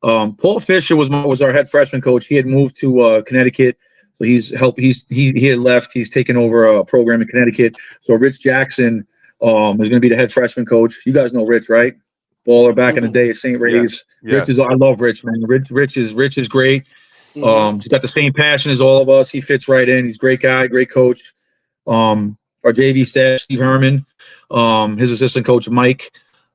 Paul Fisher was our head freshman coach. He had moved to Connecticut. So he had left. He's taken over a program in Connecticut. So Rich Jackson is going to be the head freshman coach. You guys know Rich, right? Baller back in the day at St. Ray's. Yes. I love Rich, man. Rich is great. He's got the same passion as all of us. He fits right in. He's a great guy, great coach. Our JV staff, Steve Herman, his assistant coach Mike.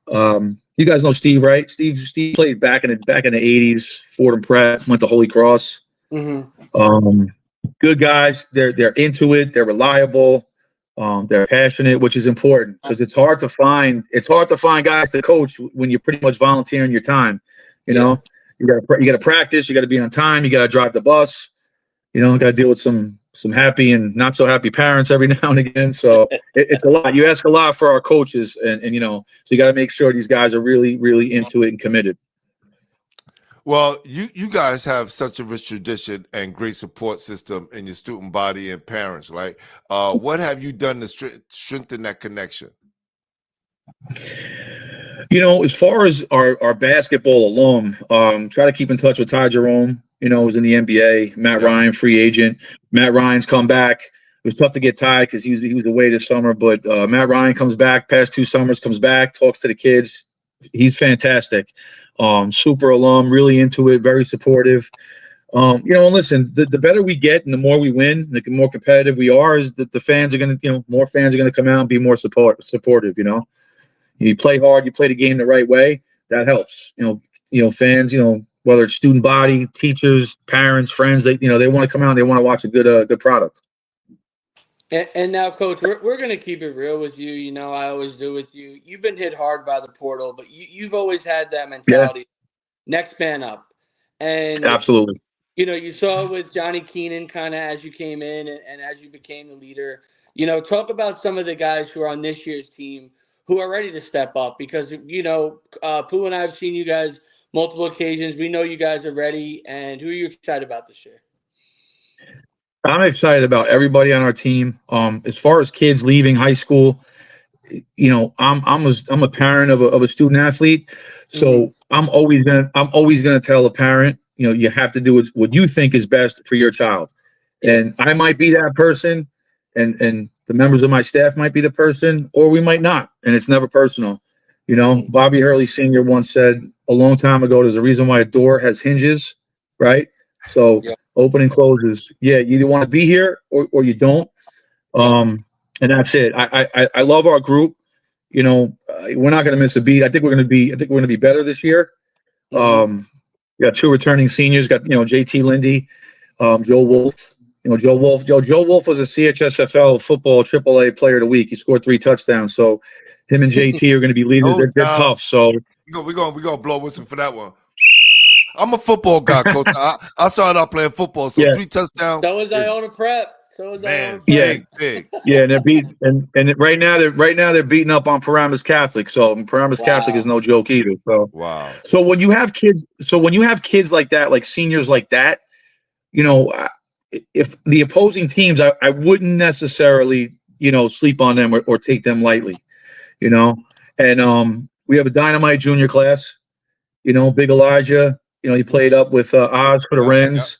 You guys know Steve, right? Steve played back in the 80s, Fordham Prep, went to Holy Cross. Good guys. They're into it. They're reliable. They're passionate, which is important because it's hard to find guys to coach when you're pretty much volunteering your time. You know, you got to practice. You got to be on time. You got to drive the bus. got to deal with some happy and not so happy parents every now and again. So it's a lot. You ask a lot for our coaches, and so you got to make sure these guys are really, really into it and committed. Well, you guys have such a rich tradition and great support system in your student body and parents, right? What have you done to strengthen that connection? As far as our basketball alum, try to keep in touch with Ty Jerome, who's in the NBA, Matt Ryan, free agent. Matt Ryan's come back. It was tough to get Ty because he was away this summer, but Matt Ryan comes back, past 2 summers, comes back, talks to the kids. He's fantastic. Super alum, really into it, very supportive. And listen, the better we get and the more we win, the more competitive we are, is that the fans are going to, more fans are going to come out and be more supportive, You play hard, you play the game the right way, that helps. Fans, whether it's student body, teachers, parents, friends, they want to come out and they want to watch a good product. And now, Coach, we're going to keep it real with you. I always do with you. You've been hit hard by the portal, but you've always had that mentality. Yeah. Next man up. And absolutely. You saw it with Johnny Keenan kind of as you came in and as you became the leader. Talk about some of the guys who are on this year's team who are ready to step up, because, Pooh and I have seen you guys multiple occasions. We know you guys are ready. And who are you excited about this year? I'm excited about everybody on our team. As far as kids leaving high school, I'm a parent of a student athlete, so I'm always gonna tell a parent, you have to do what you think is best for your child. And I might be that person, and the members of my staff might be the person, or we might not, and it's never personal. Bobby Hurley Sr. once said a long time ago, there's a reason why a door has hinges, right? So open and closes. Yeah, you either want to be here or you don't. And that's it. I love our group. We're not going to miss a beat. I think we're going to be better this year. We got 2 returning seniors. Got JT Lindy, Joe Wolf. Joe Wolf was a CHSFL football AAA player of the week. He scored 3 touchdowns. So him and JT are going to be leaders. They're tough. So we're gonna blow whistle for that one. I'm a football guy, Coach. I started out playing football, so 3 touchdowns. So was Iona Prep. Iona Prep. Big. Yeah, and they're right now they're beating up on Paramus Catholic. So Paramus Catholic is no joke either. So wow. So when you have kids like that, like seniors like that, if the opposing teams, I wouldn't necessarily sleep on them or take them lightly, And we have a dynamite junior class. Big Elijah. He played up with Oz for the Wrens.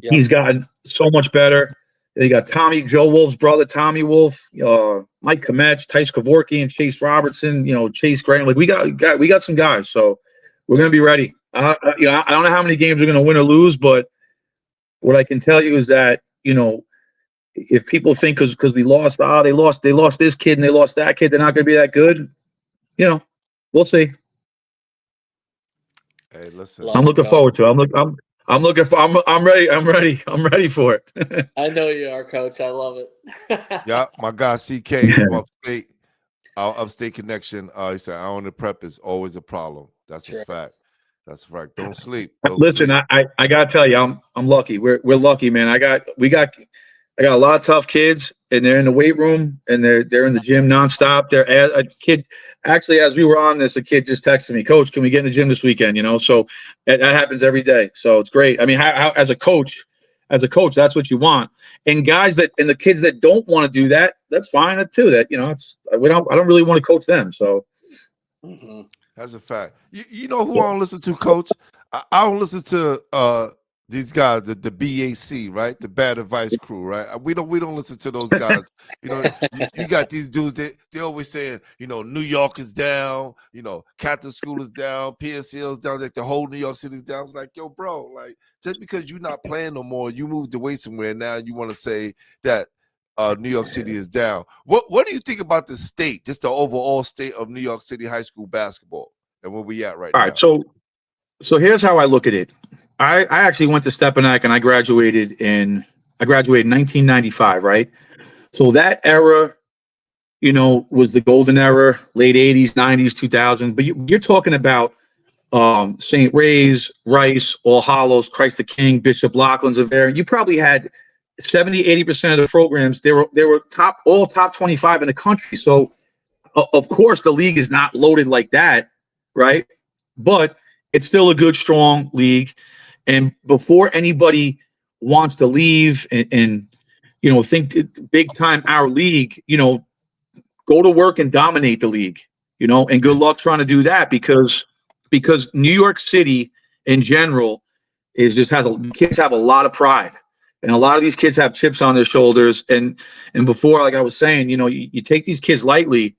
He's gotten so much better. You got Joe Wolf's brother, Tommy Wolf, Mike Kometz, Tice Kevorkian, and Chase Robertson, Chase Graham. Like we got some guys, so we're gonna be ready. I don't know how many games we're gonna win or lose, but what I can tell you is that if people think because we lost, they lost this kid and they lost that kid, they're not gonna be that good. We'll see. Hey, listen. I'm looking forward to it. I'm looking for. I'm ready. I'm ready for it. I know you are, Coach. I love it. Yeah, my guy CK from upstate, our upstate connection. He said, "Iona Prep is always a problem." That's a fact. That's a fact. Don't sleep. Listen, I gotta tell you, I'm lucky. We're lucky, man. I got a lot of tough kids, and they're in the weight room, and they're in the gym nonstop. They're a kid. Actually, as we were on this, a kid just texted me, "Coach, can we get in the gym this weekend?" So that happens every day. So it's great. I mean, how as a coach, that's what you want. And the kids that don't want to do that, that's fine too. That I don't really want to coach them. So that's a fact. You know who I don't listen to, Coach? I don't listen to these guys, the BAC, right? The Bad Advice Crew, right? We don't listen to those guys. You got these dudes that they always saying, New York is down, Catholic school is down, PSL is down, like the whole New York City is down. It's like, yo, bro, like just because you're not playing no more, you moved away somewhere, now you want to say that New York City is down. What do you think about the state, just the overall state of New York City high school basketball and where we at right now? All right, so here's how I look at it. I actually went to Stepinac and I graduated in 1995, right? So that era, was the golden era, late 80s, 90s, 2000. But you're talking about St. Ray's, Rice, All Hallows, Christ the King, Bishop Laughlin's of there. You probably had 70-80% of the programs. They were all top 25 in the country. So of course the league is not loaded like that, right? But it's still a good, strong league. And before anybody wants to leave and think big time our league, go to work and dominate the league, and good luck trying to do that because New York City in general kids have a lot of pride, and a lot of these kids have chips on their shoulders. And before, like I was saying, you take these kids lightly,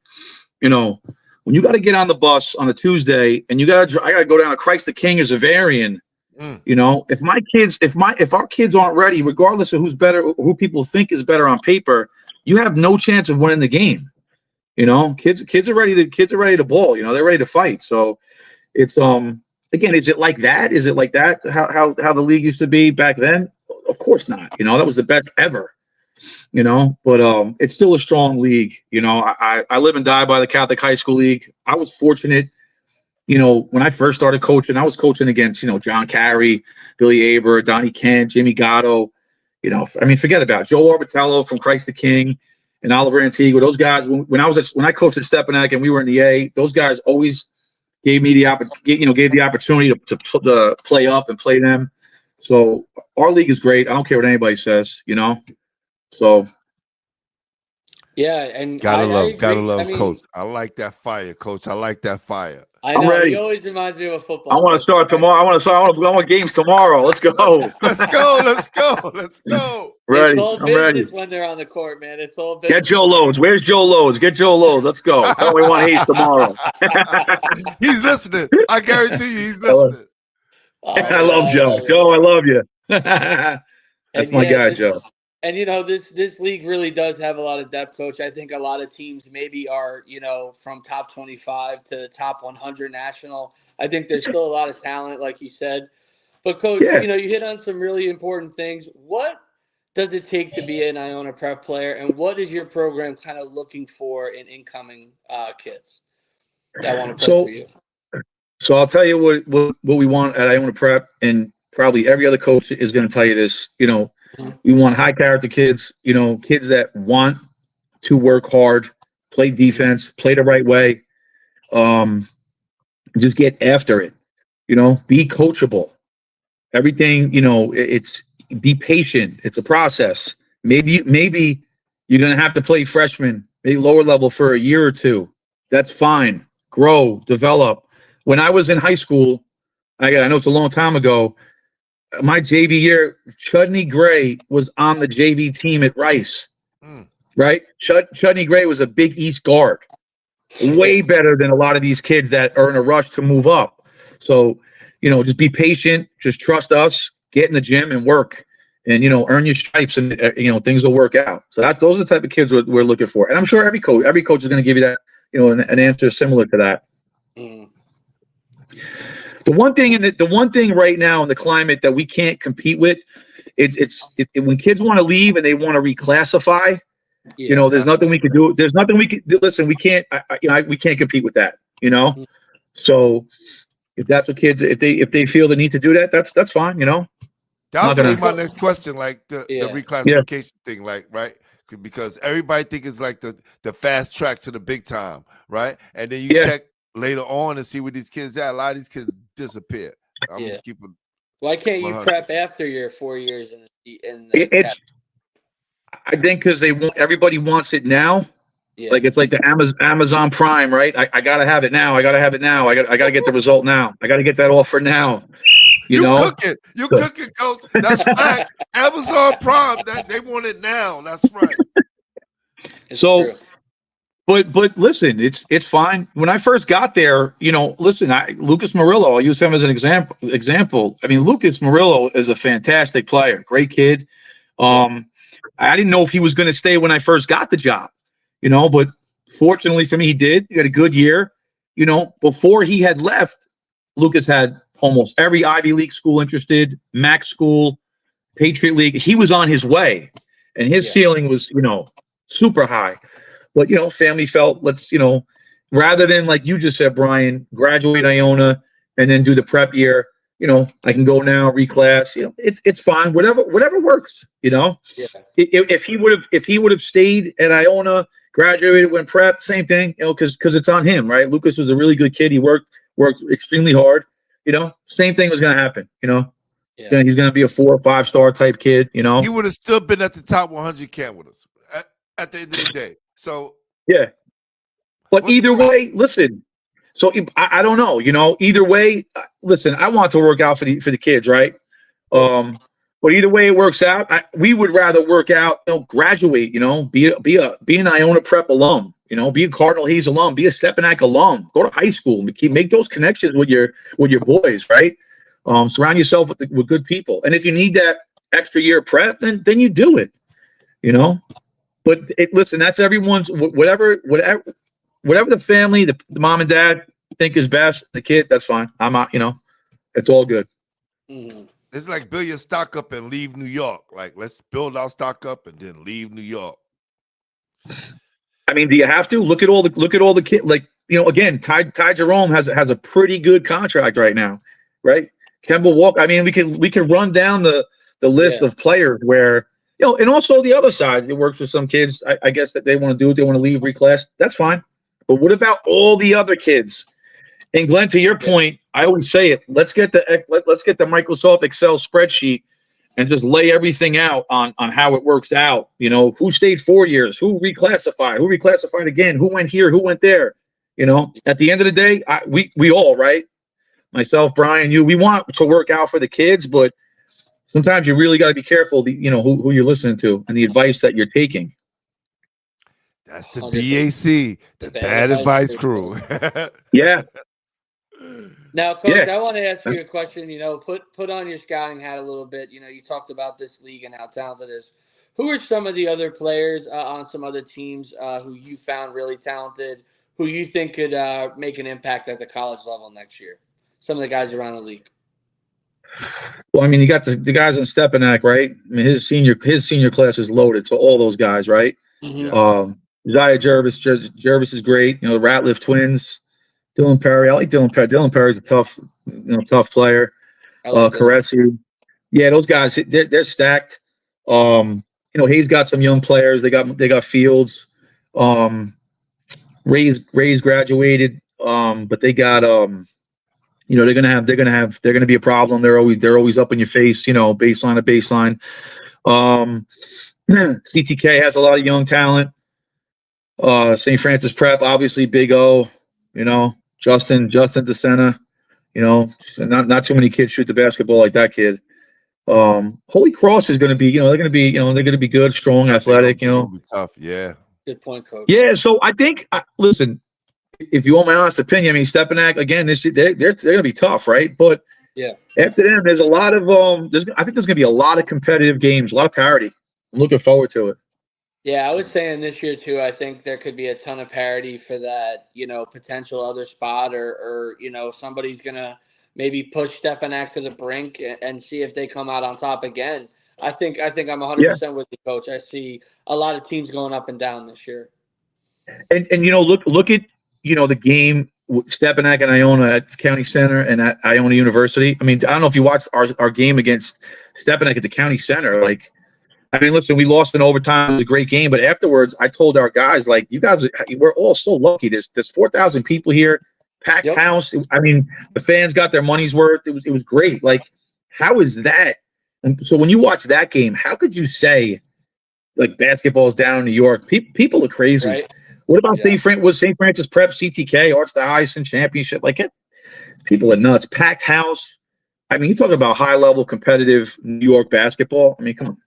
when you got to get on the bus on a Tuesday and I got to go down to Christ the King as a variant. If our kids aren't ready, regardless of who's better, who people think is better on paper, you have no chance of winning the game. Kids are ready to ball. They're ready to fight. So it's again, is it like that? Is it like that? How the league used to be back then? Of course not. That was the best ever. But it's still a strong league. I live and die by the Catholic High School League. I was fortunate. When I first started coaching, I was coaching against, John Carey, Billy Aber, Donnie Kent, Jimmy Gatto, forget about it. Joe Orbitello from Christ the King and Oliver Antigua. Those guys, when I coached at Stepanak and we were in the A, those guys always gave me the opportunity to play up and play them. So our league is great. I don't care what anybody says, so. Yeah, and gotta love Coach. I like that fire, Coach. I like that fire. I know. He always reminds me of a football. I want to start tomorrow. I want games tomorrow. Let's go. Let's go. Ready. It's all I'm business ready. when they're on the court, man. It's all business. Get Joe Loads. Where's Joe Loads? Get Joe Loads. Let's go. Tell me we want Hayes tomorrow. He's listening. I guarantee you he's listening. I love Joe. Joe, I love you. That's my guy, Joe. And this league really does have a lot of depth, Coach. I think a lot of teams maybe are, from top 25 to the top 100 national. I think there's still a lot of talent, like you said. But Coach, you hit on some really important things. What does it take to be an Iona Prep player, and what is your program kind of looking for in incoming kids that want to play for you? So I'll tell you what we want at Iona Prep, and probably every other coach is going to tell you this. We want high character kids, kids that want to work hard, play defense, play the right way, just get after it, be coachable. Everything, it's be patient. It's a process. Maybe you're going to have to play freshman, maybe lower level for a year or two. That's fine. Grow, develop. When I was in high school, I know it's a long time ago, my JV year, Chudney Gray was on the JV team at Rice, right? Chudney Gray was a Big East guard, way better than a lot of these kids that are in a rush to move up. So, just be patient, just trust us, get in the gym and work, and earn your stripes, and things will work out. So those are the type of kids we're looking for, and I'm sure every coach is going to give you that, an answer similar to that. The one thing right now in the climate that we can't compete with, it's when kids want to leave and they want to reclassify. There's nothing we can do. There's nothing we can listen. We can't. We can't compete with that. So if that's what kids, if they feel the need to do that, that's fine. That would be my next question, like the reclassification thing, like right. Because everybody think it's like the fast track to the big time, right? And then you check later on and see where these kids at. A lot of these kids disappear. Why can't you prep after your 4 years in it's I think because everybody wants it now. Like it's like the Amazon Prime, right? I gotta have it now. I gotta get the result now. I gotta get that offer now. You cooking, Coach. That's fact. Amazon Prime, that they want it now. That's right. So true. But listen, it's fine. When I first got there, listen, Lucas Murillo, I'll use him as an example. I mean, Lucas Murillo is a fantastic player, great kid. I didn't know if he was going to stay when I first got the job, but fortunately for me, he did. He had a good year. Before he had left, Lucas had almost every Ivy League school interested, MAC school, Patriot League. He was on his way, and his ceiling was, super high. But, family felt, let's, rather than like you just said, Brian, graduate Iona, and then do the prep year. I can go now, reclass. It's fine. Whatever works. Yeah. If he would have stayed at Iona, graduated, went prep, same thing. Because it's on him, right? Lucas was a really good kid. He worked extremely hard. Same thing was going to happen. Yeah. He's going to be a 4 or 5 star type kid. He would have still been at the top 100 camp with us at the end of the day. So yeah. But either way, listen. So I don't know, either way, listen, I want to work out for the kids, right? But either way it works out, we would rather work out, graduate, be an Iona Prep alum, be a Cardinal Hayes alum, be a Stepanak alum, go to high school, make those connections with your boys, right? Surround yourself with good people, and if you need that extra year of prep, then you do it, But listen, that's everyone's whatever the family, the mom and dad think is best, the kid, that's fine. I'm not, it's all good. Mm-hmm. It's like build your stock up and leave New York. Like, let's build our stock up and then leave New York. I mean, do you have to look at all the kids? Like, again, Ty Jerome has a pretty good contract right now, right? Kemba Walker. I mean, we can run down the list of players where. And also the other side, it works with some kids. I guess that they want to do it. They want to leave, reclass. That's fine. But what about all the other kids? And Glenn, to your point, I always say it. Let's get the Microsoft Excel spreadsheet and just lay everything out on how it works out. Who stayed 4 years, who reclassified again, who went here, who went there. At the end of the day, we all, right? Myself, Brian, you, we want to work out for the kids, but sometimes you really got to be careful, who you're listening to and the advice that you're taking. That's the BAC, the Bad Advice Crew. Yeah. Now, Coach, I want to ask you a question. Put on your scouting hat a little bit. You talked about this league and how talented it is. Who are some of the other players on some other teams who you found really talented, who you think could make an impact at the college level next year? Some of the guys around the league. Well, I mean, you got the guys on Stepanak, right? I mean, his senior class is loaded, so all those guys, right? Mm-hmm. Zaya Jervis is great. The Ratliff twins, Dylan Perry. I like Dylan Perry. Dylan Perry's a tough player. Caresi. Yeah, those guys, they're stacked. Hayes got some young players. They got Fields. Ray's graduated, but they got they're gonna be a problem. They're always up in your face. Baseline to baseline. CTK has a lot of young talent. St. Francis Prep, obviously Big O. Justin DeSena. Not too many kids shoot the basketball like that kid. Holy Cross is going to be, they're going to be good, strong, athletic. It'll be tough. Yeah. Good point, Coach. Yeah. So I think, listen, if you want my honest opinion, I mean, Stepanak again, they're going to be tough, right? But yeah, after them, there's a lot of I think there's going to be a lot of competitive games, a lot of parity. I'm looking forward to it. Yeah, I was saying this year too. I think there could be a ton of parity for that, potential other spot, or somebody's gonna maybe push Stepanak to the brink and see if they come out on top again. I think I'm 100% with you, Coach. I see a lot of teams going up and down this year. And look at the game with Stepanak and Iona at County Center and at Iona University. I mean, I don't know if you watched our game against Stepanak at the County Center. Like, I mean, listen, we lost in overtime. It was a great game, but afterwards, I told our guys, like, you guys, we're all so lucky. There's 4,000 people here, packed house. I mean, the fans got their money's worth. It was great. Like, how is that? And so when you watch that game, how could you say, like, basketball is down in New York? People are crazy. Right. What about St. Francis Prep, CTK, Arts to Heisen Championship? Like, people are nuts. Packed house. I mean, you talk about high-level competitive New York basketball. I mean, come on.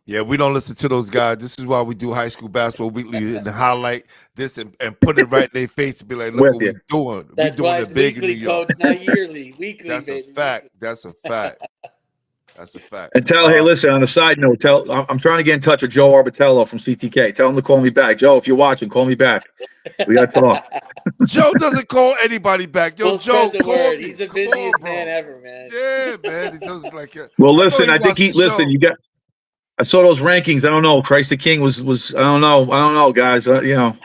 Yeah, we don't listen to those guys. This is why we do High School Basketball Weekly and highlight this and put it right in their face and be like, look what we're doing. That's we're doing it big weekly, in New York. Coach, not yearly. Weekly, That's baby. a fact. That's a fact. That's a fact. And hey, listen, on a side note, I'm trying to get in touch with Joe Arbitello from CTK. Tell him to call me back. Joe, if you're watching, call me back. We got to talk. Joe doesn't call anybody back. Yo, Joe, call me. He's the busiest man ever, man. Yeah, man. He does like well, listen, I think you got. I saw those rankings. I don't know. Christ the King was. I don't know, guys. Well,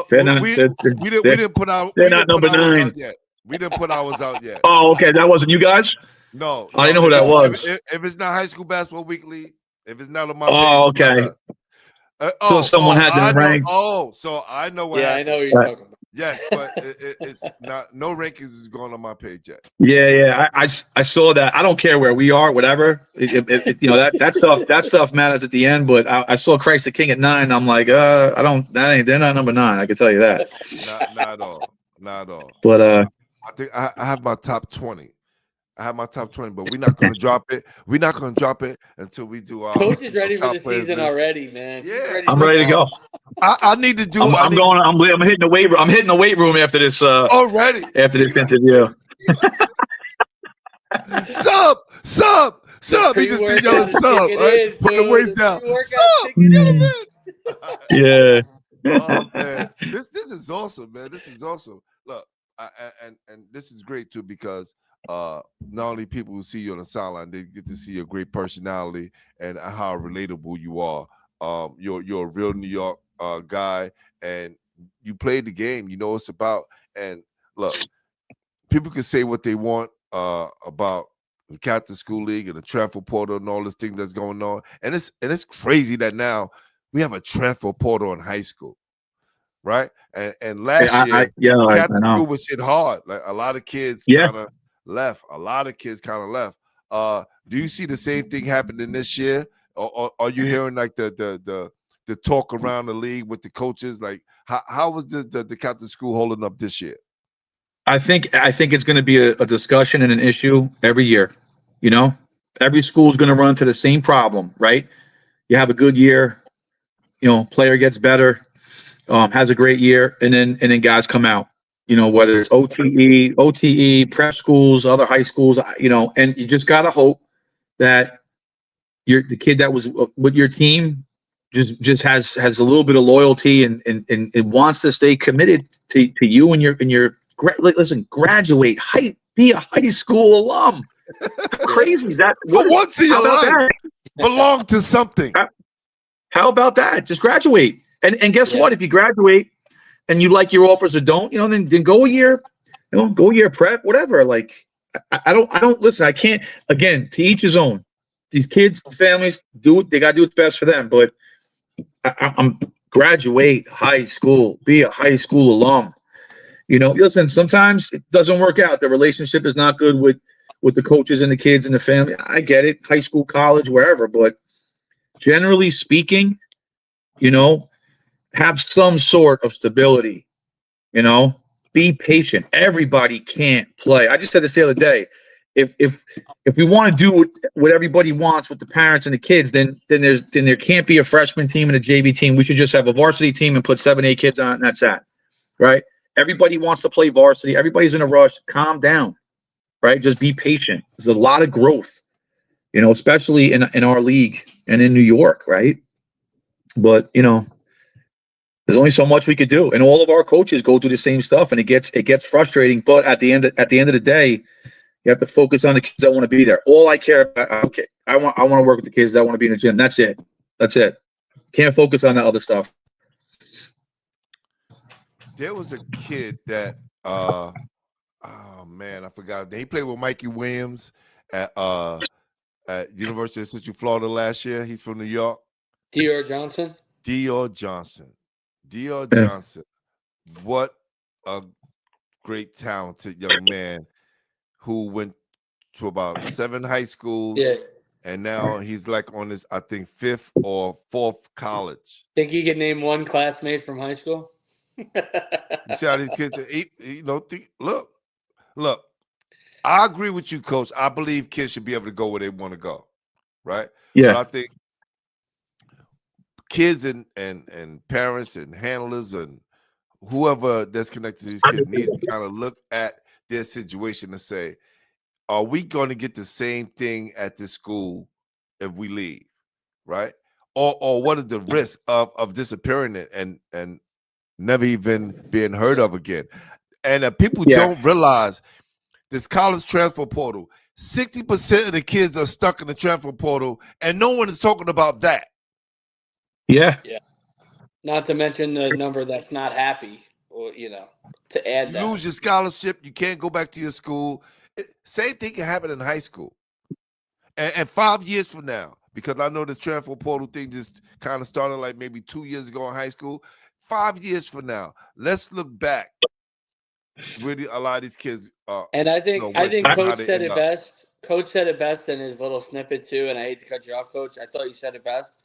we didn't put out. They're not number 9 yet. We didn't put ours out yet. Oh, okay. That wasn't you guys? No, I didn't know who that was. If it's not High School Basketball Weekly, if it's not on my Oh, page, okay. So someone had them ranked. So I know what Yeah, happened. I know what you're talking about. Yes, but it's not. No rankings is going on my page yet. Yeah. I saw that. I don't care where we are, whatever. You know that stuff matters at the end. But I saw Christ the King at 9. I'm like, I don't. They're not number 9. I can tell you that. Not at all. Not at all. But I think I have my top 20. I have my top 20, but we're not going to drop it. We're not going to drop it until we do our. Coach is ready for top the players season list. already, man. Yeah, I'm ready to go. I need to do. I'm hitting the weight room. I'm hitting the weight room after this. Already After this interview. Sub. He just said yelling sub. Right? Put the weights down. Sub. Yeah. Oh man, this is awesome, man. This is awesome. Look, and this is great too because not only people who see you on the sideline, they get to see your great personality and how relatable you are. You're a real New York guy, and you played the game. You know what it's about. And look, people can say what they want about the Captain School League and the transfer portal and all this thing that's going on. And it's crazy that now we have a transfer portal in high school, right? And last year, Captain School was hit hard. Like a lot of kids kind of left. Do you see the same thing happening this year? Or are you hearing like the talk around the league with the coaches? Like how was the Captain School holding up this year? I think it's going to be a discussion and an issue every year. You know, every school is going to run into the same problem, right? You have a good year, you know, player gets better, has a great year, and then guys come out. You know, whether it's OTE, prep schools, other high schools, you know, and you just gotta hope that the kid that was with your team just has a little bit of loyalty and wants to stay committed to you and your listen, graduate, be a high school alum. Crazy is that? For once in your life, belong to something. How about that? Just graduate, and guess what? If you graduate and you like your offers or don't, you know, then go a year, you know, go a year prep, whatever. Like, I don't listen. I can't. Again, to each his own. These kids, families they got to do what's best for them. But I'm graduate high school, be a high school alum. You know, listen, sometimes it doesn't work out. The relationship is not good with the coaches and the kids and the family. I get it, high school, college, wherever. But generally speaking, you know, have some sort of stability. You know, be patient. Everybody can't play. I just said this the other day. If we want to do what everybody wants with the parents and the kids, then there can't be a freshman team and a JV team. We should just have a varsity team and put 7, 8 kids on, and that's that, right? Everybody wants to play varsity. Everybody's in a rush. Calm down, right? Just be patient. There's a lot of growth, you know, especially in our league and in New York, right? But you know, there's only so much we could do, and all of our coaches go through the same stuff, and it gets frustrating. But at the end of the day, you have to focus on the kids that want to be there. All I care about, okay, I want to work with the kids that want to be in the gym. That's it. Can't focus on that other stuff. There was a kid that oh man, I forgot. He played with Mikey Williams at University of Central Florida last year. He's from New York. Dior Johnson. What a great talented young man who went to about 7 high schools. Yeah. And now he's like on his, I think, 5th or 4th college. Think he could name one classmate from high school? You see how these kids, look, I agree with you, Coach. I believe kids should be able to go where they want to go, right? Yeah. But I think kids and parents and handlers and whoever that's connected to these kids needs to kind of look at their situation and say, are we going to get the same thing at this school if we leave, right? Or what are the risks of disappearing and never even being heard of again? And people don't realize this college transfer portal, 60% of the kids are stuck in the transfer portal, and no one is talking about that. Yeah. Not to mention the number that's not happy you know, to add You that. lose your scholarship, you can't go back to your school. Same thing can happen in high school. And 5 years from now, because I know the transfer portal thing just kind of started like maybe 2 years ago in high school. 5 years from now, let's look back. Really, a lot of these kids, And I think how Coach they said end it up. best. Coach said it best in his little snippet too. And I hate to cut you off, Coach. I thought you said it best.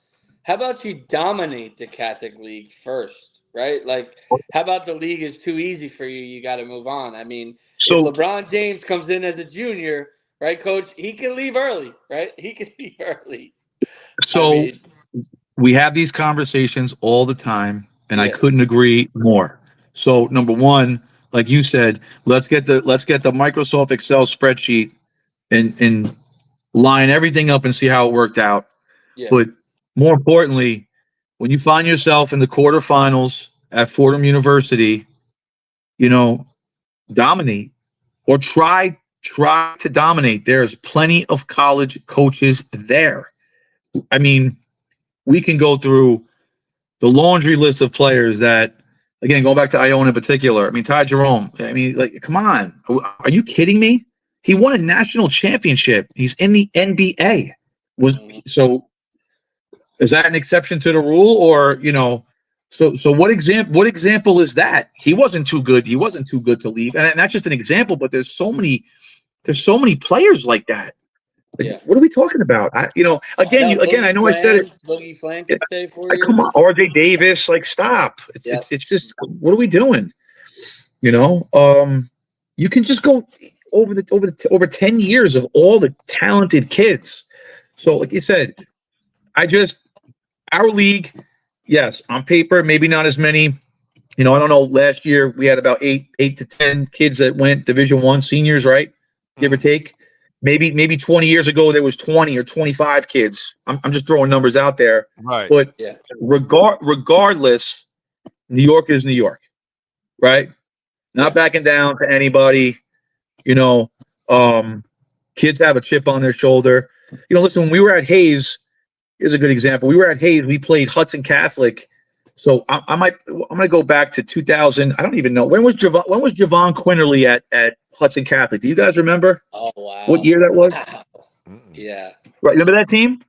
How about you dominate the Catholic League first, right? Like, how about the league is too easy for you? You got to move on. I mean, if So LeBron James comes in as a junior, right, Coach, he can leave early, right? He can leave early. so we have these conversations all the time, and I couldn't agree more. So number one, like you said, let's get the Microsoft Excel spreadsheet and line everything up and see how it worked out. Yeah. But more importantly, when you find yourself in the quarterfinals at Fordham University, dominate or try to dominate. There's plenty of college coaches there. I mean, we can go through the laundry list of players that, again, going back to Iona in particular. I mean, Ty Jerome. I mean, like, come on, are you kidding me? He won a national championship. He's in the NBA. So is that an exception to the rule, or So what example is that? He wasn't too good. He wasn't too good to leave, and that's just an example. But there's so many players like that. Like, what are we talking about? I know I said it. Boogie Flan could stay 4 years. Come on, R.J. Davis. Like, stop. It's just, what are we doing? You can just go over 10 years of all the talented kids. So, like you said, our league, yes, on paper, maybe not as many. I don't know. Last year we had about 8 to 10 kids that went Division I seniors, right? Give or take. Maybe 20 years ago there was 20 or 25 kids. I'm just throwing numbers out there. Right. But regardless, New York is New York, right? Not backing down to anybody. Kids have a chip on their shoulder. Listen, when we were at Hayes, here's a good example. We were at Hayes. We played Hudson Catholic. So I'm going to go back to 2000. I don't even know. When was Javon Quinterly at Hudson Catholic? Do you guys remember? Oh, wow. What year that was? Wow. Yeah. Right. Remember that team?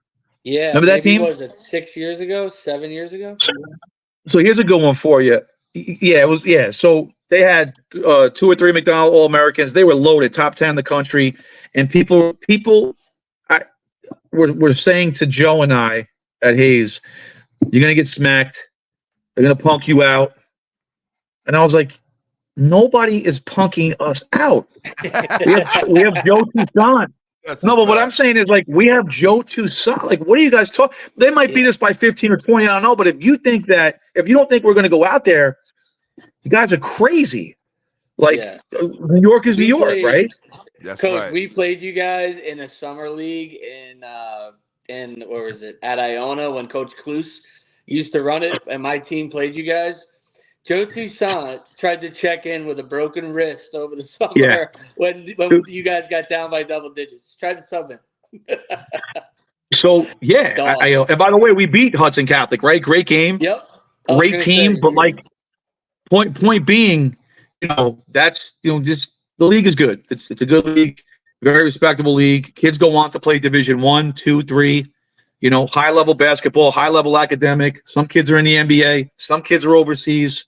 Yeah. Remember that team? Was it 6 years ago? 7 years ago? So here's a good one for you. Yeah, it was. Yeah. So they had 2 or 3 McDonald All-Americans. They were loaded, top 10 in the country. And people were saying to Joe and I at Hayes, you're going to get smacked. They're going to punk you out. And I was like, nobody is punking us out. we have Joe Toussaint. No, but what I'm saying is, like, we have Joe Toussaint. Like, what are you guys talking? They might beat us by 15 or 20. I don't know. But if you don't think we're going to go out there, you guys are crazy. Like, New York is New York, right? That's Coach, right. we played you guys in a summer league in where was it? At Iona when Coach Klus used to run it, and my team played you guys. Joe Toussaint tried to check in with a broken wrist over the summer when you guys got down by double digits. Tried to sub in. So, and by the way, we beat Hudson Catholic, right? Great game. Yep. Great team. But, like, point being, that's, just the league is good. It's a good league, very respectable league. Kids go on to play Division I, 2, 3. High-level basketball, high-level academic. Some kids are in the NBA. Some kids are overseas.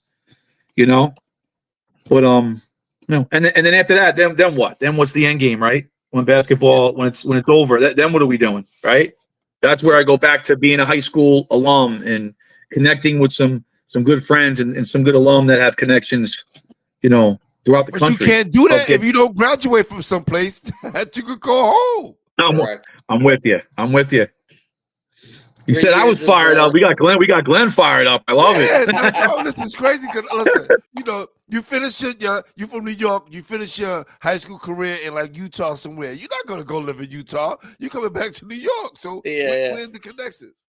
But and then after that, then what? Then what's the end game, right? When basketball, when it's over, then what are we doing, right? That's where I go back to being a high school alum and connecting with some good friends and some good alum that have connections, throughout the country. But you can't do that if you don't graduate from someplace that you could go home. I'm with you. You said I was fired up. We got Glenn fired up. I love it. No, this is crazy. Cause listen, you finish you from New York. You finish your high school career in like Utah somewhere. You're not gonna go live in Utah. You're coming back to New York. So where's the connections?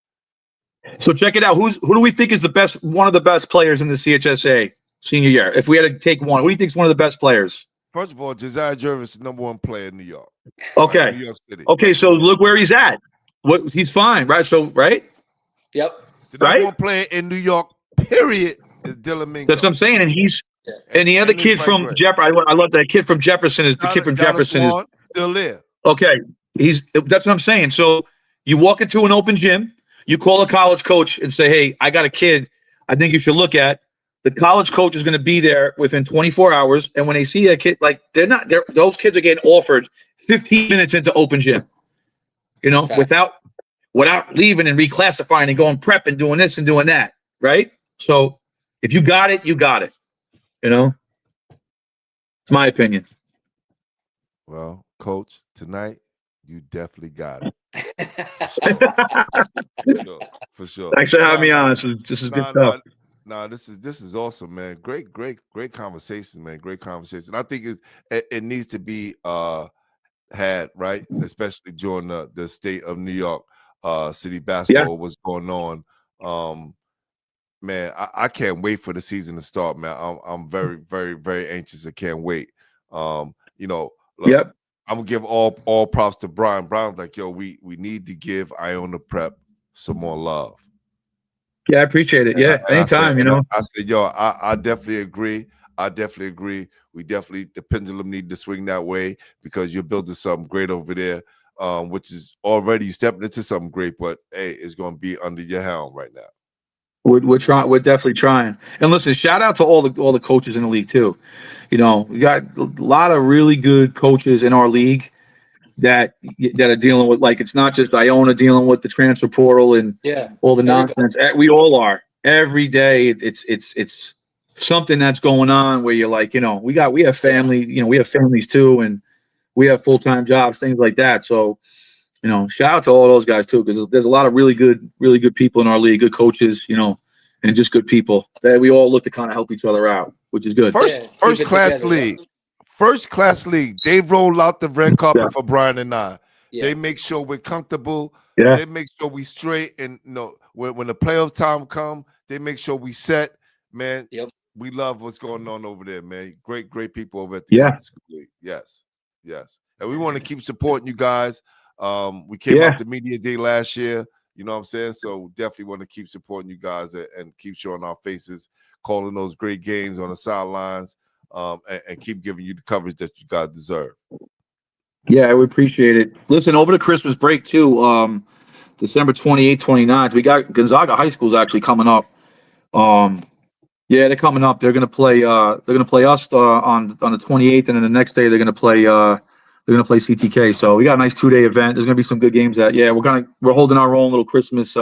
So check it out. Who do we think is one of the best players in the CHSA senior year? If we had to take one, who do you think is one of the best players? First of all, Josiah Jervis is #1 player in New York. Okay. New York City. Okay, so look where he's at. He's fine, right? So, right? Yep. The #1 player in New York, period, is Dylan Mingo. That's what I'm saying. And And the other And it's kid right, from great. Jefferson, I love that kid from Jefferson. Is the kid from Jonathan Jefferson is Swan still there. okay. That's what I'm saying. So you walk into an open gym, you call a college coach and say, "Hey, I got a kid. I think you should look at." The college coach is going to be there within 24 hours, and when they see that kid, like those kids are getting offered 15 minutes into open gym. Fact. Without leaving and reclassifying and going prep and doing this and doing that, right? So if you got it, you got it. It's my opinion. Well, Coach, tonight you definitely got it. For sure. Thanks for having me Nah, on. This is good stuff. This is awesome, man. Great conversation, man. Great conversation. I think it needs to be had, right, especially during the state of New York city basketball, what's going on. Man, I can't wait for the season to start, man. I'm very, very, very anxious. I can't wait. Look, I'm gonna give all props to Brian. Brian's like, yo, we need to give Iona Prep some more love. Yeah, I appreciate it. Yeah, anytime, I said, yo, I definitely agree. The pendulum need to swing that way because you're building something great over there, which is already stepping into something great, but hey, it's gonna be under your helm right now. We're trying. We're definitely trying. And listen, shout out to all the coaches in the league too. We got a lot of really good coaches in our league that are dealing with, like, it's not just Iona dealing with the transfer portal and all the nonsense. We all are every day. It's something that's going on where you're like, we have family, we have families too, and we have full-time jobs, things like that. So, shout out to all those guys too, because there's a lot of really good people in our league, good coaches, and just good people that we all look to kind of help each other out, which is good. First class league. First class league. They roll out the red carpet for Brian and I. They make sure we're comfortable. They make sure we straight. And when the playoff time come, they make sure we set. Man, we love what's going on over there, man. Great people over at the Catholic School League. Yes. And we want to keep supporting you guys. We came out to Media Day last year. You know what I'm saying? So definitely want to keep supporting you guys and keep showing our faces, calling those great games on the sidelines. And keep giving you the coverage that you guys deserve. Yeah, we appreciate it. Listen, over the Christmas break too, December 28th, 29th, we got Gonzaga High School's actually coming up. They're coming up. They're gonna play us on the 28th, and then the next day they're gonna play CTK. So we got a nice 2-day event. There's gonna be some good games we're holding our own little Christmas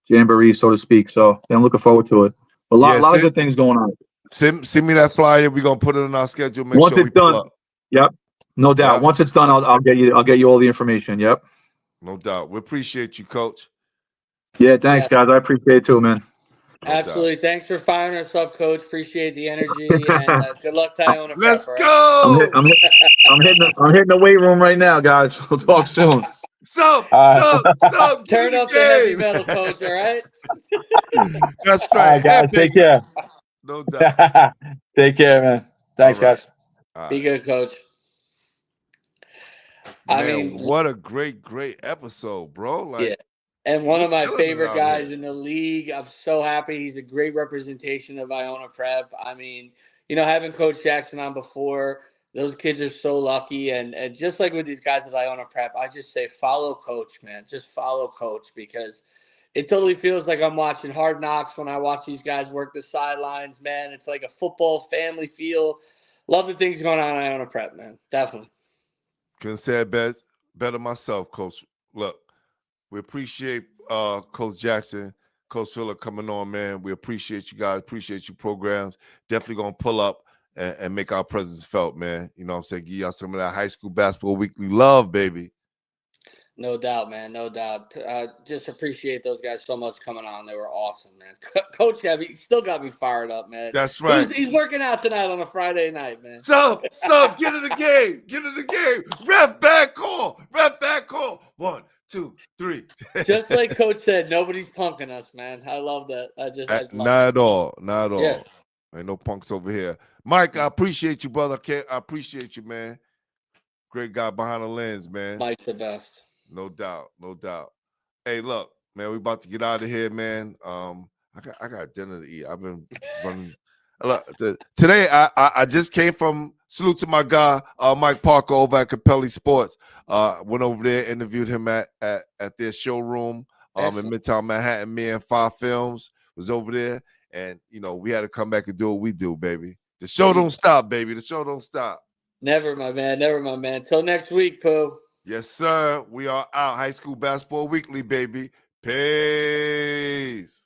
jamboree, so to speak. So I'm looking forward to it. A lot of good things going on. Send me that flyer. We're gonna put it on our schedule. Once it's done. Yep. No doubt. Once it's done, I'll get you all the information. Yep. No doubt. We appreciate you, Coach. Yeah, thanks, guys. I appreciate it too, man. Absolutely. Thanks for firing us up, Coach. Appreciate the energy, and good luck to Iona Prep. Let's go. I'm hitting the weight room right now, guys. We'll talk soon. Sup. Turn up the heavy metal, Coach. All right. That's right. Guys, take care. No doubt. Take care, man. Thanks, guys. Be good, Coach. Man, what a great episode, bro. And one of my favorite guys in the league. I'm so happy. He's a great representation of Iona Prep. I mean, having Coach Jackson on before, those kids are so lucky. And just like with these guys at Iona Prep, I just say follow Coach, man. Just follow Coach, because it totally feels like I'm watching Hard Knocks when I watch these guys work the sidelines, man. It's like a football family feel. Love the things going on at Iona Prep, man. Definitely. Couldn't say it better myself, Coach. Look, we appreciate Coach Jackson, Coach Philip coming on, man. We appreciate you guys. Appreciate your programs. Definitely going to pull up and make our presence felt, man. You know what I'm saying? Give y'all some of that high school basketball weekly love, baby. No doubt, man. No doubt. Just appreciate those guys so much coming on. They were awesome, man. Coach Heavy still got me fired up, man. That's right. He's working out tonight on a Friday night, man. Sup, get in the game. Get in the game. Ref back call. 1, 2, 3. Just like Coach said, nobody's punking us, man. I love that. Not at all. Yeah. Ain't no punks over here. Mike, I appreciate you, brother. I appreciate you, man. Great guy behind the lens, man. Mike's the best. No doubt. Hey, look, man, we about to get out of here, man. I got dinner to eat. I've been running. Look, today I just came from salute to my guy Mike Parker over at Capelli Sports. Went over there, interviewed him at their showroom in Midtown Manhattan. Me and 5 Films was over there, and we had to come back and do what we do, baby. The show don't stop, baby. The show don't stop. Never, my man. Never, my man. Till next week, Pooh. Yes, sir. We are out. High School Basketball Weekly, baby. Peace.